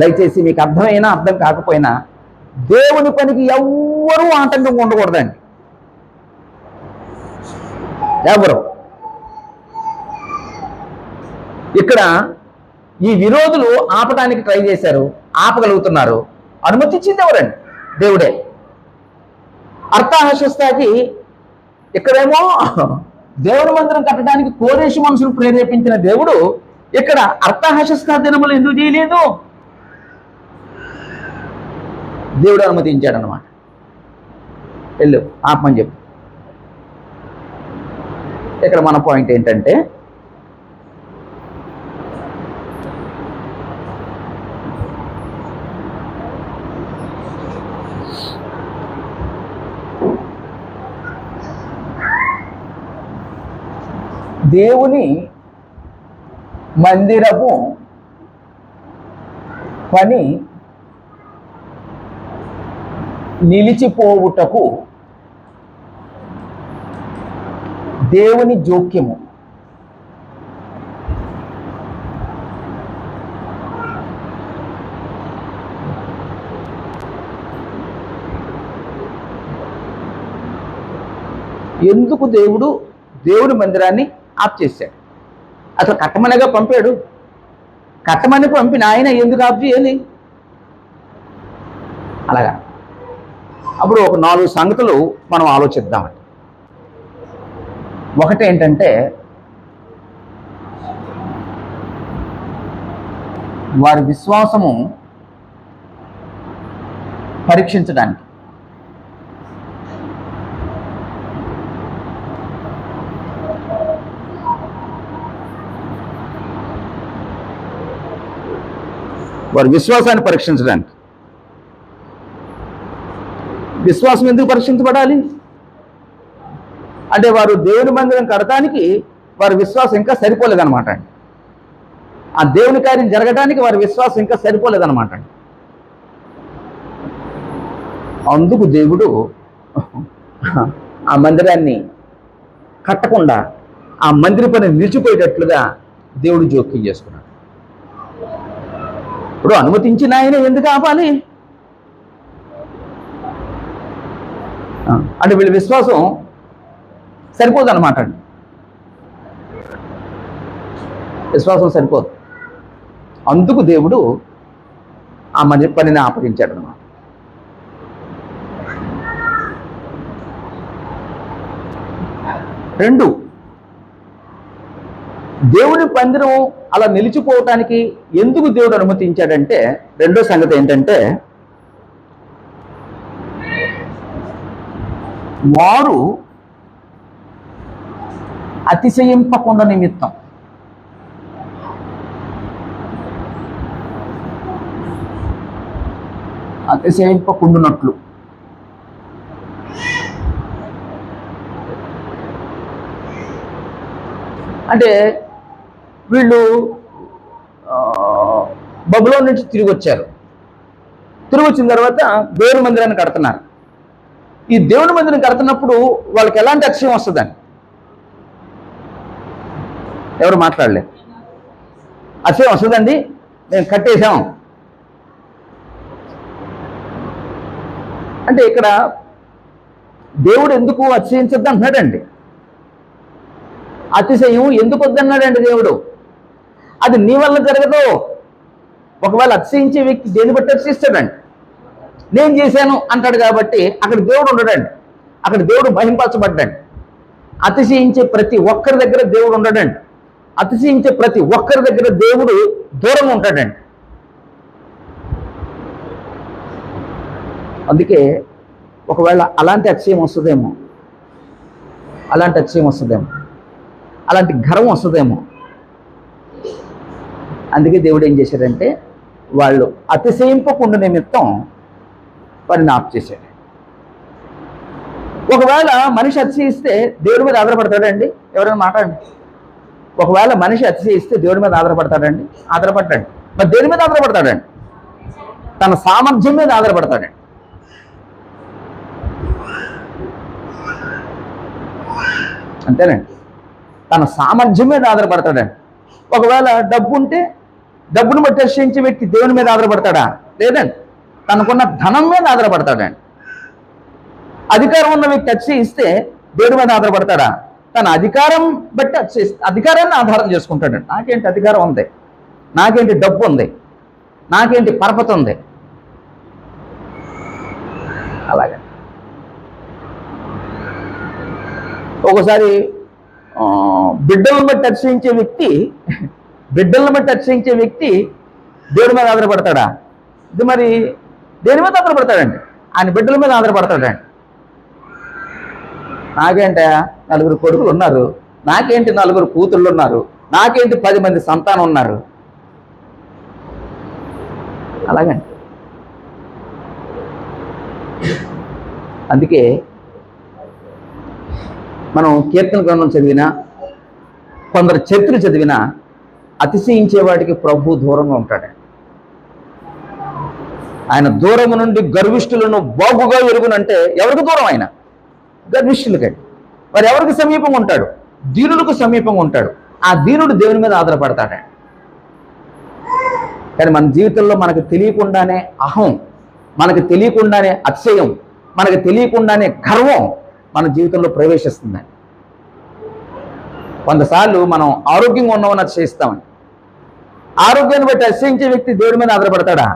దయచేసి మీకు అర్థమైనా అర్థం కాకపోయినా దేవుని పనికి ఎవ్వరూ ఆటంకంగా ఉండకూడదండి. ఎవరు ఇక్కడ ఈ విరోధులు ఆపడానికి ట్రై చేశారు, ఆపగలుగుతున్నారు. అనుమతించింది ఎవరండి? దేవుడే. అర్థహశస్తాకి ఇక్కడేమో దేవుని మందిరం కట్టడానికి కోరేషు మనుషులు ప్రేరేపించిన దేవుడు ఇక్కడ అర్థహశస్తా దినములు ఎందుకు చేయలేదు? దేవుడు అనుమతించాడు అన్నమాట. వెళ్ళు ఆపమని చెప్పు. ఇక్కడ మన పాయింట్ ఏంటంటే, దేవుని మందిరము పని నిలిచిపోవుటకు దేవుని జోక్యము. ఎందుకు దేవుని మందిరాన్ని ఆఫ్ చేశాడు? అసలు కట్టమనిగా పంపాడు. కట్టమని పంపిన ఆయన ఎందుకు ఆఫ్ చేయాలి? అలాగా. అప్పుడు ఒక 4 సంగతులు మనం ఆలోచిద్దామండి. ఒకటి ఏంటంటే, వారి విశ్వాసము పరీక్షించడానికి. వారి విశ్వాసాన్ని పరీక్షించడానికి. విశ్వాసం ఎందుకు పరీక్షించబడాలి అంటే, వారు దేవుని మందిరం కడటానికి వారి విశ్వాసం ఇంకా సరిపోలేదన్నమాట అండి. ఆ దేవుని కార్యం జరగడానికి వారి విశ్వాసం ఇంకా సరిపోలేదన్నమాట అండి. అందుకు దేవుడు ఆ మందిరాన్ని కట్టకుండా ఆ మందిర పని నిలిచిపోయేటట్లుగా దేవుడు జోక్యం చేసుకున్నాడు. ఇప్పుడు అనుమతించిన ఆయన ఎందుకు ఆపాలి అంటే, వీళ్ళ విశ్వాసం సరిపోదు అన్నమాట అండి. విశ్వాసం సరిపోదు. అందుకు దేవుడు ఆ మందిర పనిని ఆపగించాడు అన్నమాట. రెండు, దేవుని మందిరం అలా నిలిచిపోవటానికి ఎందుకు దేవుడు అనుమతించాడంటే, రెండో సంగతి ఏంటంటే, వారు అతిశయింపకుండా నిమిత్తం. అతిశయింపకుండునట్లు. అంటే వీళ్ళు బబులోను నుంచి తిరిగి వచ్చారు. తిరిగి వచ్చిన తర్వాత దేవుని మందిరాన్ని కడుతున్నారు. ఈ దేవుని మందిరం కడుతున్నప్పుడు వాళ్ళకి ఎలాంటి అతిశయం వస్తుందని ఎవరు మాట్లాడలేదు. అతిశయం వస్తుందండి, మేము కట్టేశాం అంటే ఇక్కడ దేవుడు ఎందుకు అతిశయించద్దు అంటున్నాడండి. అతిశయం ఎందుకు వద్దన్నాడండి దేవుడు? అది నీ వల్ల జరగదు. ఒకవేళ అతిశయించే వ్యక్తి దేని బట్టి అతిశిస్తాడండి? నేను చేశాను అంటాడు కాబట్టి అక్కడ దేవుడు ఉండడండి. అక్కడ దేవుడు మహింపరచబడ్డాడు. అతిశయించే ప్రతి ఒక్కరి దగ్గర దేవుడు ఉండడండి. అతిశయించే ప్రతి ఒక్కరి దగ్గర దేవుడు దూరంగా ఉంటాడండి. అందుకే ఒకవేళ అలాంటి అతిశయం వస్తుందేమో, అలాంటి గర్వం వస్తుందేమో. అందుకే దేవుడు ఏం చేశాడంటే, వాళ్ళు అతిశయింపకుండా నిమిత్తం వారిని ఆఫ్ చేశాడు. ఒకవేళ మనిషి అతిశయిస్తే దేవుడి మీద ఆధారపడతాడండి? ఎవరైనా మాట్లాడండి. ఒకవేళ మనిషి అతిశయిస్తే దేవుడి మీద ఆధారపడతాడండి? ఆధారపడ్డాడు. మరి దేని మీద ఆధారపడతాడండి? తన సామర్థ్యం మీద ఆధారపడతాడండి. అంతేనండి, తన సామర్థ్యం మీద ఆధారపడతాడండి. ఒకవేళ డబ్బు ఉంటే డబ్బును బట్టి అతిశయించే వ్యక్తి దేవుని మీద ఆధారపడతాడా? లేదండి, తనకున్న ధనం మీద ఆధారపడతాడండి. అధికారం ఉన్న వ్యక్తి అతిశయిస్తే దేవుడి మీద ఆధారపడతాడా? తన అధికారం బట్టి అధికారాన్ని ఆధారం చేసుకుంటాడండి. నాకేంటి అధికారం ఉంది, నాకేంటి డబ్బు ఉంది, నాకేంటి పరపతి ఉంది, అలాగే. ఒకసారి బిడ్డలను బట్టి అతిశయించే వ్యక్తి దేవుడి మీద ఆధారపడతాడా? ఇది మరి దేని మీద ఆధారపడతాడండి? ఆయన బిడ్డల మీద ఆధారపడతాడండి. నాకేంట 4 కొడుకులు ఉన్నారు, నాకేంటి 4 కూతుళ్ళు ఉన్నారు, నాకేంటి 10 మంది సంతానం ఉన్నారు, అలాగండి. అందుకే మనం కీర్తన గ్రంథం చదివినా, కొందరు చరిత్ర చదివిన అతిశయించేవాడికి ప్రభు దూరంగా ఉంటాడు. ఆయన దూరము నుండి గర్విష్ఠులను బాగుగా ఎరుగునంటే ఎవరికి దూరం? ఆయన గర్విష్ఠులకి. మరి ఎవరికి సమీపంగా ఉంటాడు? దీనులకు సమీపంగా ఉంటాడు. ఆ దీనుడు దేవుని మీద ఆధారపడతాడు. కానీ మన జీవితంలో మనకు తెలియకుండానే అహం, మనకు తెలియకుండానే అతిశయం, మనకు తెలియకుండానే గర్వం మన జీవితంలో ప్రవేశిస్తుందని. కొంతసార్లు మనం ఆరోగ్యంగా ఉన్నామని అతిశయిస్తామని. ఆరోగ్యాన్ని బట్టి అతిశయించే వ్యక్తి దేవుడి మీద ఆధారపడతాడా?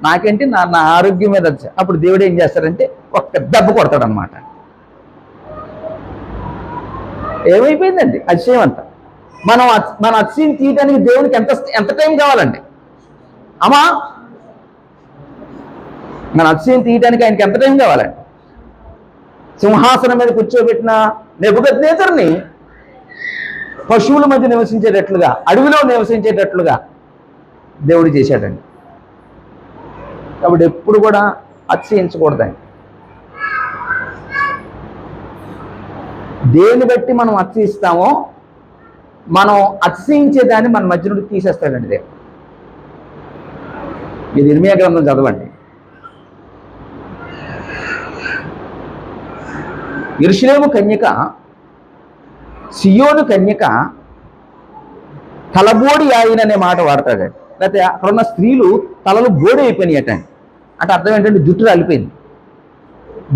నాకేంటి, నా ఆరోగ్యం మీద అప్పుడు దేవుడు ఏం చేస్తాడంటే ఒక్క దెబ్బ కొడతాడనమాట. ఏమైపోయిందండి అతిశయం అంతా. మన అతిశయం తీయడానికి దేవునికి ఎంత టైం కావాలండి? అమ్మా, మన అతిశయం తీయడానికి ఆయనకి ఎంత టైం కావాలండి? సింహాసనం మీద కూర్చోబెట్టిన నెబుకద్నెజరుని పశువుల మధ్య నివసించేటట్లుగా, అడవిలో నివసించేటట్లుగా దేవుడు చేశాడండి. కాబట్టి ఎప్పుడు కూడా అతిశయించకూడదండి. దేన్ని బట్టి మనం అతిశయిస్తామో మనం అతిశయించేదాన్ని మన మధ్య నుండి తీసేస్తాడండి దేవుడు. ఇది ఇర్మియా గ్రంథం చదవండి. యెరూషలేము కన్యక, సియోను కన్యక తలబోడి ఆయననే మాట వాడతాడండి. లేకపోతే అక్కడ ఉన్న స్త్రీలు తలలు బోడి అయిపోయినాయట. అంటే అర్థం ఏంటంటే జుట్టు రాలిపోయింది,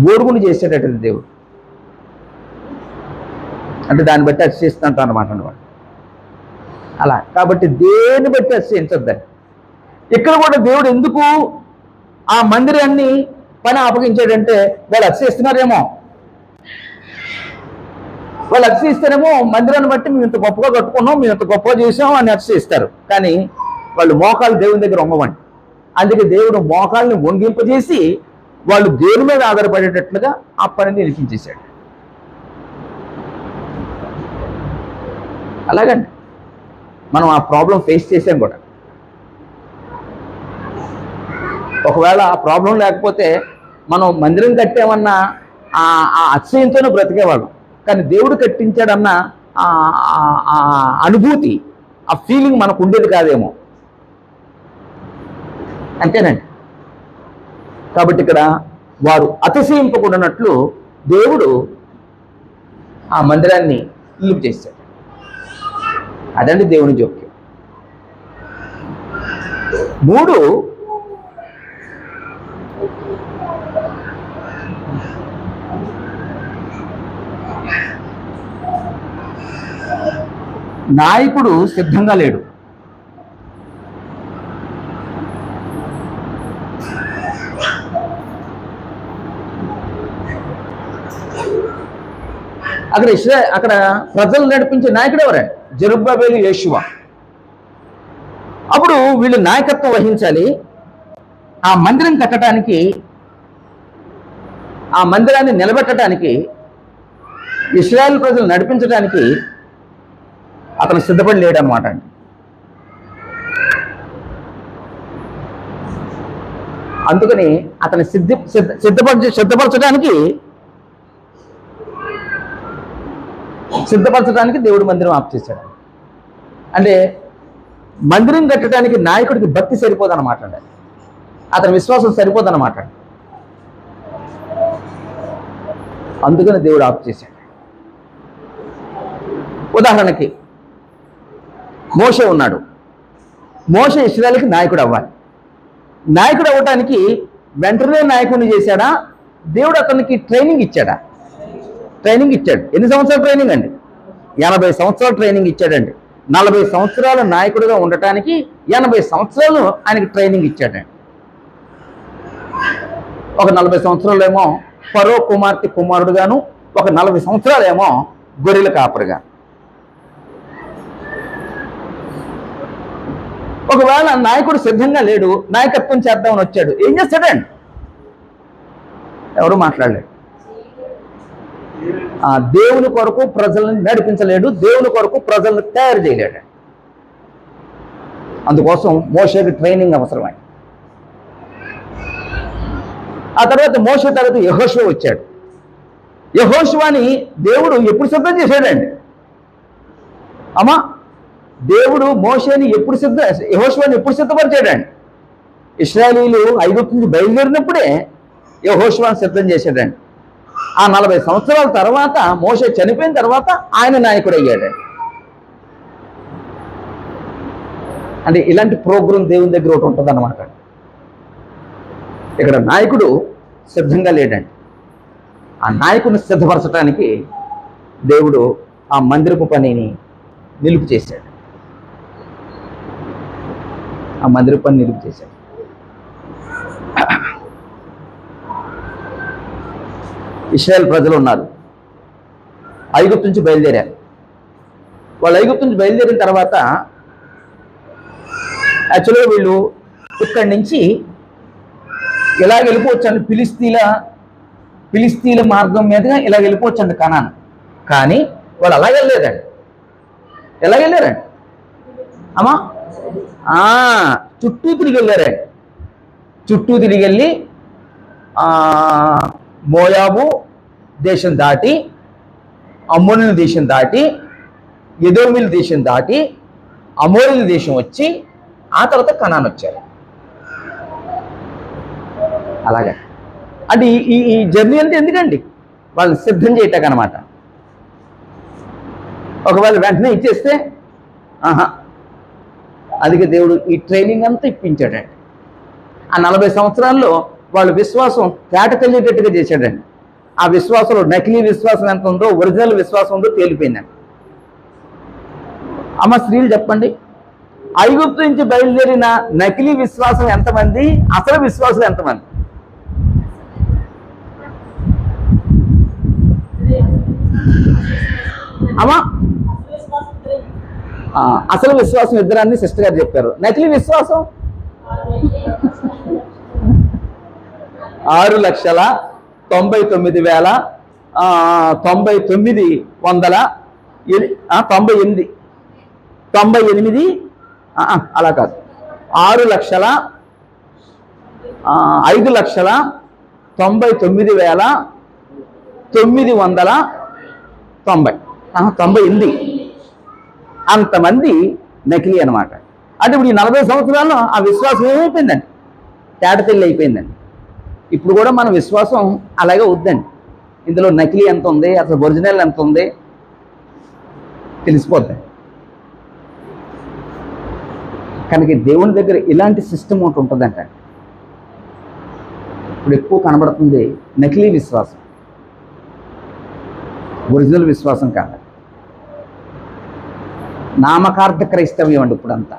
బోడుగుని చేసేటట్టు దేవుడు. అంటే దాన్ని బట్టి అతిశయిస్తుంట అన్నమాట అన్నమాట. అలా కాబట్టి దేన్ని బట్టి అతిశయించొద్దండి. ఇక్కడ కూడా దేవుడు ఎందుకు ఆ మందిరాన్ని పని అప్పగించాడంటే వాళ్ళు అతిశయిస్తున్నారేమో. వాళ్ళు అతిశయిస్తారేమో మందిరాన్ని బట్టి మేము ఇంత గొప్పగా కట్టుకున్నాం, మేము ఇంత గొప్పగా చేసాం అని అతిశయిస్తారు. కానీ వాళ్ళు మోకాలు దేవుని దగ్గర వంగవండి. అందుకే దేవుడు మోకాల్ని వంగింపజేసి వాళ్ళు దేవుని మీద ఆధారపడేటట్లుగా ఆ పనిని నిలిపించేశాడు. అలాగండి మనం ఆ ప్రాబ్లం ఫేస్ చేసాం కూడా. ఒకవేళ ఆ ప్రాబ్లం లేకపోతే మనం మందిరం కట్టామన్నా ఆ అతిశయంతోనే బ్రతికేవాళ్ళం. కానీ దేవుడు కట్టించాడన్న ఆ అనుభూతి, ఆ ఫీలింగ్ మనకు ఉండేది కాదేమో. అంతేనండి. కాబట్టి ఇక్కడ వారు అతిశయింపకూడనట్లు దేవుడు ఆ మందిరాన్ని ఇల్లు చేశాడు. అదండి దేవుని జోక్యం. 3, నాయకుడు సిద్ధంగా లేడు. అక్కడ ప్రజలు నడిపించే నాయకుడు ఎవరండి? జెరుబ్బాబెలు, యేషువా. అప్పుడు వీళ్ళు నాయకత్వం వహించాలి. ఆ మందిరం కట్టడానికి, ఆ మందిరాన్ని నిలబెట్టడానికి, ఇశ్రాయేలు ప్రజలు నడిపించడానికి అతను సిద్ధపడి లేడనమాట అండి. అందుకని అతను సిద్ధపరచడానికి దేవుడు మందిరం ఆఫ్ చేశాడు. అంటే మందిరం కట్టడానికి నాయకుడికి భక్తి సరిపోదన్నమాట అండి, అతని విశ్వాసం సరిపోదన్నమాట. అందుకని దేవుడు ఆఫ్ చేశాడు. ఉదాహరణకి మోషే ఉన్నాడు. మోషే ఇశ్రాయేలుకి నాయకుడు అవ్వాలి. నాయకుడు అవ్వటానికి వెంటనే నాయకుడిని చేశాడా? దేవుడు అతనికి ట్రైనింగ్ ఇచ్చాడా? ట్రైనింగ్ ఇచ్చాడు. ఎన్ని సంవత్సరాల ట్రైనింగ్ అండి? 80 సంవత్సరాల ట్రైనింగ్ ఇచ్చాడండి. 40 సంవత్సరాల నాయకుడిగా ఉండటానికి 80 సంవత్సరాలు ఆయనకి ట్రైనింగ్ ఇచ్చాడండి. ఒక 40 సంవత్సరాలేమో ఫరో కుమార్తె కుమారుడుగాను, ఒక 40 సంవత్సరాలేమో గొర్రెల కాపరిగా. ఒకవేళ నాయకుడు సిద్ధంగా లేడు, నాయకత్వం చేద్దామని వచ్చాడు, ఏం చేస్తాడండి? ఎవరు మాట్లాడలేడు. దేవుని కొరకు ప్రజలను నడిపించలేడు, దేవుని కొరకు ప్రజలను తయారు చేయలేడు. అందుకోసం మోషేకి ట్రైనింగ్ అవసరమై. ఆ తర్వాత మోషే తర్వాత యెహోషువ వచ్చాడు. యెహోషువని దేవుడు ఎప్పుడు సిద్ధం చేశాడండి? అమ్మా దేవుడు మోషేని ఎప్పుడు యెహోషువని ఎప్పుడు సిద్ధపరిచాడండి? ఇశ్రాయేలీయులు ఐగుప్తు నుంచి బయలుదేరినప్పుడే యెహోషువని సిద్ధం చేశాడండి. ఆ 40 సంవత్సరాల తర్వాత మోషే చనిపోయిన తర్వాత ఆయన నాయకుడు అయ్యాడండి. అంటే ఇలాంటి ప్రోగ్రాం దేవుని దగ్గర ఒకటి ఉంటుంది అన్నమాట. ఇక్కడ నాయకుడు సిద్ధంగా లేడండి. ఆ నాయకుడిని సిద్ధపరచడానికి దేవుడు ఆ మందిరపు పనిని నిలుపు చేశాడు. ఆ మందిరపు పని నిలుపు చేశాడు. ఇశ్రాయేల్ ప్రజలు ఉన్నారు, ఐగుప్తు నుంచి బయలుదేరారు. వాళ్ళు ఐగుప్తు నుంచి బయలుదేరిన తర్వాత యాక్చువల్గా వీళ్ళు ఇక్కడి నుంచి ఇలాగ వెళ్ళిపోవచ్చండి, ఫిలిస్తీన్ల మార్గం మీదుగా ఇలా వెళ్ళిపోవచ్చండి కనాను. కానీ వాళ్ళు అలాగే వెళ్ళలేదండి. ఎలాగెళ్ళారండి అమ్మా? చుట్టూ తిరిగి వెళ్ళారండి. చుట్టూ తిరిగి వెళ్ళి మోయాబు దేశం దాటి, అమ్మోనుల దేశం దాటి, ఎదోమీల దేశం దాటి, అమోరీల దేశం వచ్చి ఆ తర్వాత కనాన్ వచ్చారు. అలాగే అంటే ఈ జర్నీ అంటే ఎందుకండి? వాళ్ళని సిద్ధం చేయటానికి అనమాట. ఒకవేళ వెంటనే ఇచ్చేస్తే అందుకే దేవుడు ఈ ట్రైనింగ్ అంతా ఇప్పించాడండి. ఆ 40 సంవత్సరాల్లో వాళ్ళ విశ్వాసం తేటకెళ్ళేటట్టుగా చేశాడండి. ఆ విశ్వాసంలో నకిలీ విశ్వాసం ఎంత ఉందో, ఒరిజినల్ విశ్వాసం ఉందో తేలిపోయిందండి. అమ్మ స్త్రీలు చెప్పండి, ఐగుప్తు నుంచి బయలుదేరిన నకిలీ విశ్వాసం ఎంతమంది, అసలు విశ్వాసం ఎంతమంది? అమ్మా అసలు విశ్వాసం ఇద్దరాన్ని సిస్టర్ గారు చెప్పారు. నకిలీ విశ్వాసం 6,99,998 అలా కాదు, 5,05,99,998 అంతమంది నకిలీ అనమాట. అంటే ఇప్పుడు ఈ 40 సంవత్సరాల్లో ఆ విశ్వాసం ఏమైపోయిందండి? తేటతెల్లి అయిపోయిందండి. ఇప్పుడు కూడా మన విశ్వాసం అలాగే వద్దండి. ఇందులో నకిలీ ఎంత ఉంది, అసలు ఒరిజినల్ ఎంత ఉంది తెలిసిపోద్ది. కనుక దేవుని దగ్గర ఇలాంటి సిస్టమ్ ఒకటి ఉంటుందంట. ఇప్పుడు ఎక్కువ కనబడుతుంది నకిలీ విశ్వాసం, ఒరిజినల్ విశ్వాసం కాదు. నామకార్థ క్రైస్తవ్యం అండి ఇప్పుడంతా.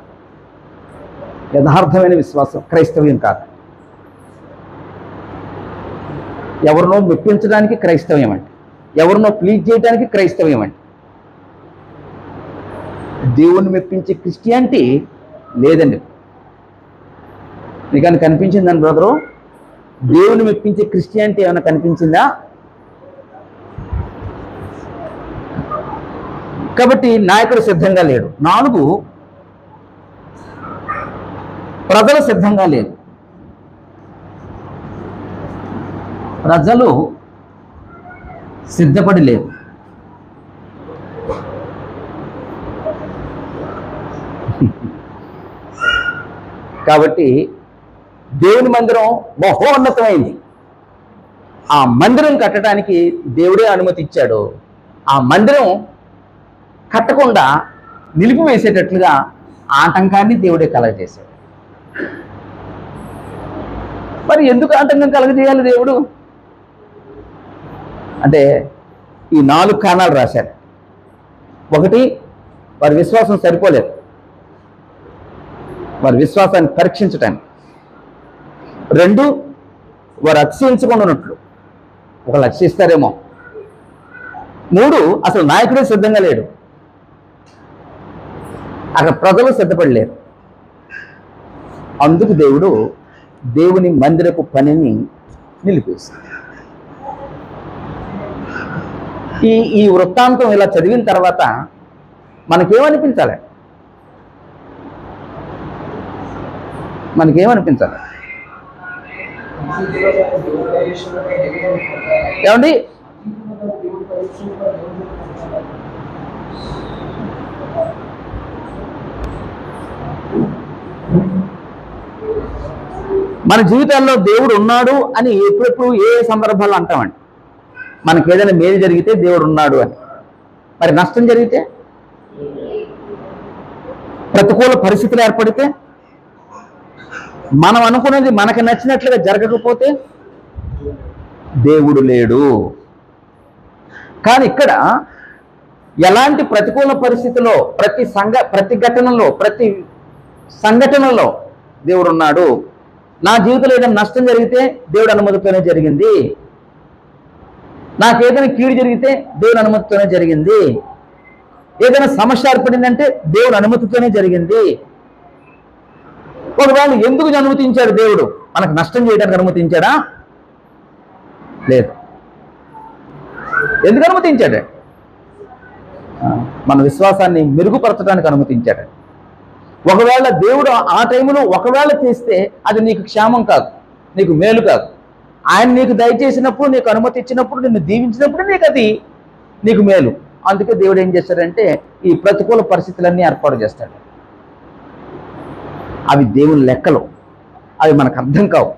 యథార్థమైన విశ్వాసం క్రైస్తవ్యం కాదు. ఎవరినో మెప్పించడానికి క్రైస్తవ్యం అండి, ఎవరినో ప్లీజ్ చేయడానికి క్రైస్తవ్యం అండి. దేవుణ్ణి మెప్పించే క్రిస్టియానిటీ లేదండి. నీకన్నా కనిపించిందని బ్రదరు? దేవుని మెప్పించే క్రిస్టియానిటీ ఏమైనా కనిపించిందా? కాబట్టి నాయకుడు సిద్ధంగా లేడు. 4 ప్రజలు సిద్ధంగా లేరు. ప్రజలు సిద్ధపడి లేరు. కాబట్టి దేవుని మందిరం మహోన్నతమైంది. ఆ మందిరం కట్టడానికి దేవుడే అనుమతి ఇచ్చాడు. ఆ మందిరం కట్టకుండా నిలిపివేసేటట్లుగా ఆటంకాన్ని దేవుడే కలగజేశాడు. మరి ఎందుకు ఆటంకం కలగజేయాలి దేవుడు అంటే ఈ 4 కారణాలు రాశారు. 1, వారి విశ్వాసం సరిపోలేదు, వారి విశ్వాసాన్ని పరీక్షించటానికి. 2, వారు అతిశయించకుండా ఉన్నట్లు, ఒకళ్ళు అతిశయిస్తారేమో. 3, అసలు నాయకుడే సిద్ధంగా లేడు, అక్కడ ప్రజలు సిద్ధపడలేరు. అందుకు దేవుడు దేవుని మందిరపు పనిని నిలిపేశాడు. ఈ వృత్తాంతం ఇలా చదివిన తర్వాత మనకేమనిపించాలి? ఏమండి? మన జీవితాల్లో దేవుడు ఉన్నాడు అని ఎప్పుడెప్పుడు ఏ సందర్భాల్లో అంటామండి. మనకి ఏదైనా మేలు జరిగితే దేవుడు ఉన్నాడు అని. మరి నష్టం జరిగితే, ప్రతికూల పరిస్థితులు ఏర్పడితే, మనం అనుకున్నది మనకు నచ్చినట్లుగా జరగకపోతే దేవుడు లేడు. కానీ ఇక్కడ ఎలాంటి ప్రతికూల పరిస్థితిలో, ప్రతి ఘటనలో, ప్రతి సంఘటనలో దేవుడు ఉన్నాడు. నా జీవితంలో ఏదైనా నష్టం జరిగితే దేవుడు అనుమతితోనే జరిగింది. నాకేదైనా కీడు జరిగితే దేవుని అనుమతితోనే జరిగింది. ఏదైనా సమస్య ఏర్పడిందంటే దేవుని అనుమతితోనే జరిగింది. ఒకవేళ ఎందుకు అనుమతించాడు దేవుడు? మనకు నష్టం చేయడానికి అనుమతించాడా? లేదు. ఎందుకు అనుమతించాడు? మన విశ్వాసాన్ని మెరుగుపరచడానికి అనుమతించాడు. ఒకవేళ దేవుడు ఆ టైంలో ఒకవేళ చేస్తే అది నీకు క్షేమం కాదు, నీకు మేలు కాదు. ఆయన నీకు దయచేసినప్పుడు, నీకు అనుమతి ఇచ్చినప్పుడు, నిన్ను దీవించినప్పుడు నీకు మేలు. అందుకే దేవుడు ఏం చేస్తాడంటే ఈ ప్రతికూల పరిస్థితులన్నీ ఏర్పాటు చేస్తాడు. అవి దేవుని లెక్కలు, అవి మనకు అర్థం కావు.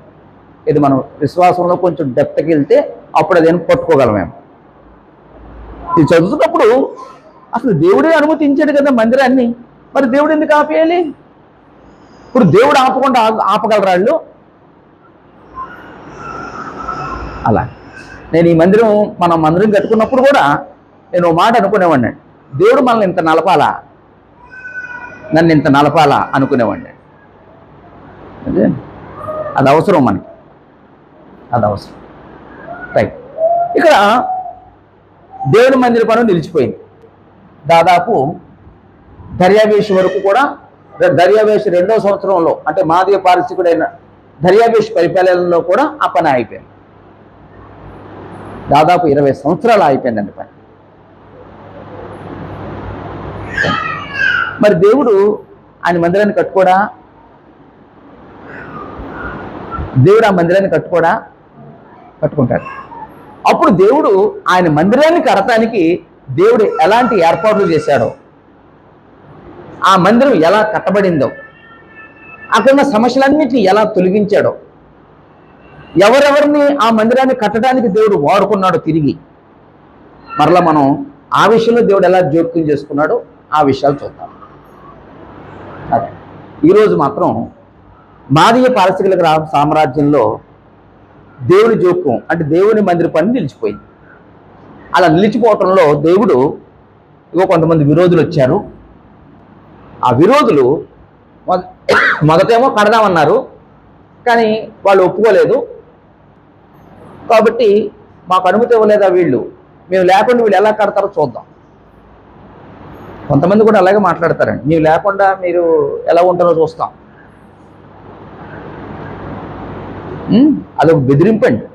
ఇది మనం విశ్వాసంలో కొంచెం డెప్త్కి వెళ్తే అప్పుడు అదేం పట్టుకోగలమేమో. ఇది చదువుతున్నప్పుడు అసలు దేవుడే అనుమతించాడు కదా మందిరాన్ని, మరి దేవుడు ఎందుకు ఆపేయాలి? ఇప్పుడు దేవుడు ఆపకుండా ఆపగలరాళ్ళు? అలా నేను ఈ మనం మందిరం కట్టుకున్నప్పుడు కూడా నేను ఓ మాట అనుకునేవాడిని, దేవుడు మనల్ని ఇంత నలపాలా, నన్ను ఇంత నలపాలా అనుకునేవాడిని. అదే అది అవసరం మనకి, అది అవసరం. రైట్. ఇక్కడ దేవుని మందిర పనులు నిలిచిపోయింది. దాదాపు దర్యావేషు వరకు కూడా, దర్యావేషు 2వ సంవత్సరంలో అంటే మాదీయ పారసికుడైన దర్యావేషు పరిపాలనలో కూడా ఆ పని అయిపోయింది. దాదాపు 20 సంవత్సరాలు అయిపోయిందండి పని. మరి దేవుడు ఆయన మందిరాన్ని కట్టుకోడా? దేవుడు ఆ మందిరాన్ని కట్టుకుంటాడు. అప్పుడు దేవుడు ఆయన మందిరాన్ని కడటానికి దేవుడు ఎలాంటి ఏర్పాట్లు చేశాడో, ఆ మందిరం ఎలా కట్టబడిందో, అక్కడున్న సమస్యలన్నింటినీ ఎలా తొలగించాడో, ఎవరెవరిని ఆ మందిరాన్ని కట్టడానికి దేవుడు వాడుకున్నాడో తిరిగి మరలా మనం ఆ విషయంలో దేవుడు ఎలా జోక్యం చేసుకున్నాడో ఆ విషయాలు చూద్దాం. అదే ఈరోజు మాత్రం మాదీయ పారసికుల సామ్రాజ్యంలో దేవుని జోక్యం అంటే దేవుని మందిర పని నిలిచిపోయింది. అలా నిలిచిపోవటంలో దేవుడు కొంతమంది విరోధులు వచ్చారు. ఆ విరోధులు మొదటేమో కడదామన్నారు, కానీ వాళ్ళు ఒప్పుకోలేదు. కాబట్టి మాకు అనుమతి ఇవ్వలేదా వీళ్ళు, మేము లేకుండా వీళ్ళు ఎలా కడతారో చూద్దాం. కొంతమంది కూడా అలాగే మాట్లాడతారండి, మేము లేకుండా మీరు ఎలా ఉంటారో చూస్తాం. అదొక బెదిరింపండి.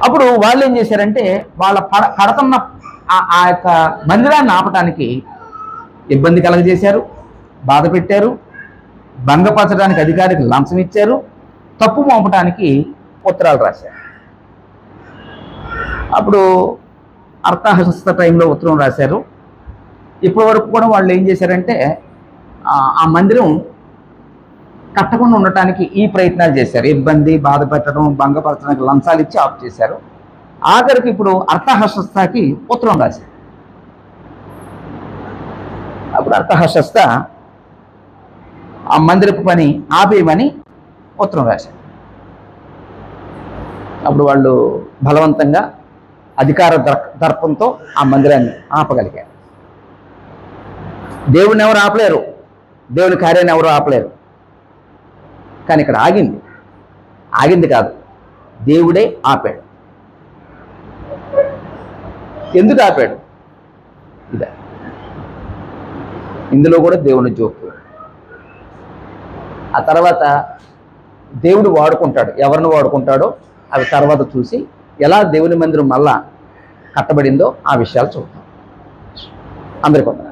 అప్పుడు వాళ్ళు ఏం చేశారంటే వాళ్ళ కడతన్న ఆ యొక్క మందిరాన్ని ఆపటానికి ఇబ్బంది కలగజేశారు, బాధ పెట్టారు, భంగపరచడానికి అధికారికి లంచం ఇచ్చారు, తప్పు మోపటానికి ఉత్తరాలు రాశారు. అప్పుడు అర్థహస్త టైంలో ఉత్తరం రాశారు. ఇప్పటి వరకు కూడా వాళ్ళు ఏం చేశారంటే ఆ మందిరం కట్టకుండా ఉండటానికి ఈ ప్రయత్నాలు చేశారు. ఇబ్బంది, బాధ పెట్టడం, భంగపరచడానికి లంచాలు ఇచ్చి ఆఫ్ చేశారు. ఆఖరికి ఇప్పుడు అర్థహస్తకి ఉత్తరం రాశారు. అప్పుడు అర్థహస్త ఆ మందిరపు పని ఆపేయమని ఉత్తరం రాశారు. అప్పుడు వాళ్ళు బలవంతంగా అధికార దర్పంతో ఆ మందిరాన్ని ఆపగలిగారు. దేవుడిని ఎవరు ఆపలేరు, దేవుని కార్యాన్ని ఎవరు ఆపలేరు. కానీ ఇక్కడ ఆగింది కాదు, దేవుడే ఆపాడు. ఎందుకు ఆపాడు? ఇదే ఇందులో కూడా దేవుని జోక్యం. ఆ తర్వాత దేవుడు వాడుకుంటాడు, ఎవరిని వాడుకుంటాడో అవి తర్వాత చూసి ఎలా దేవుని మందిరం మళ్ళా కట్టబడిందో ఆ విషయాలు చూద్దాం. అందరికీ వందనాలు.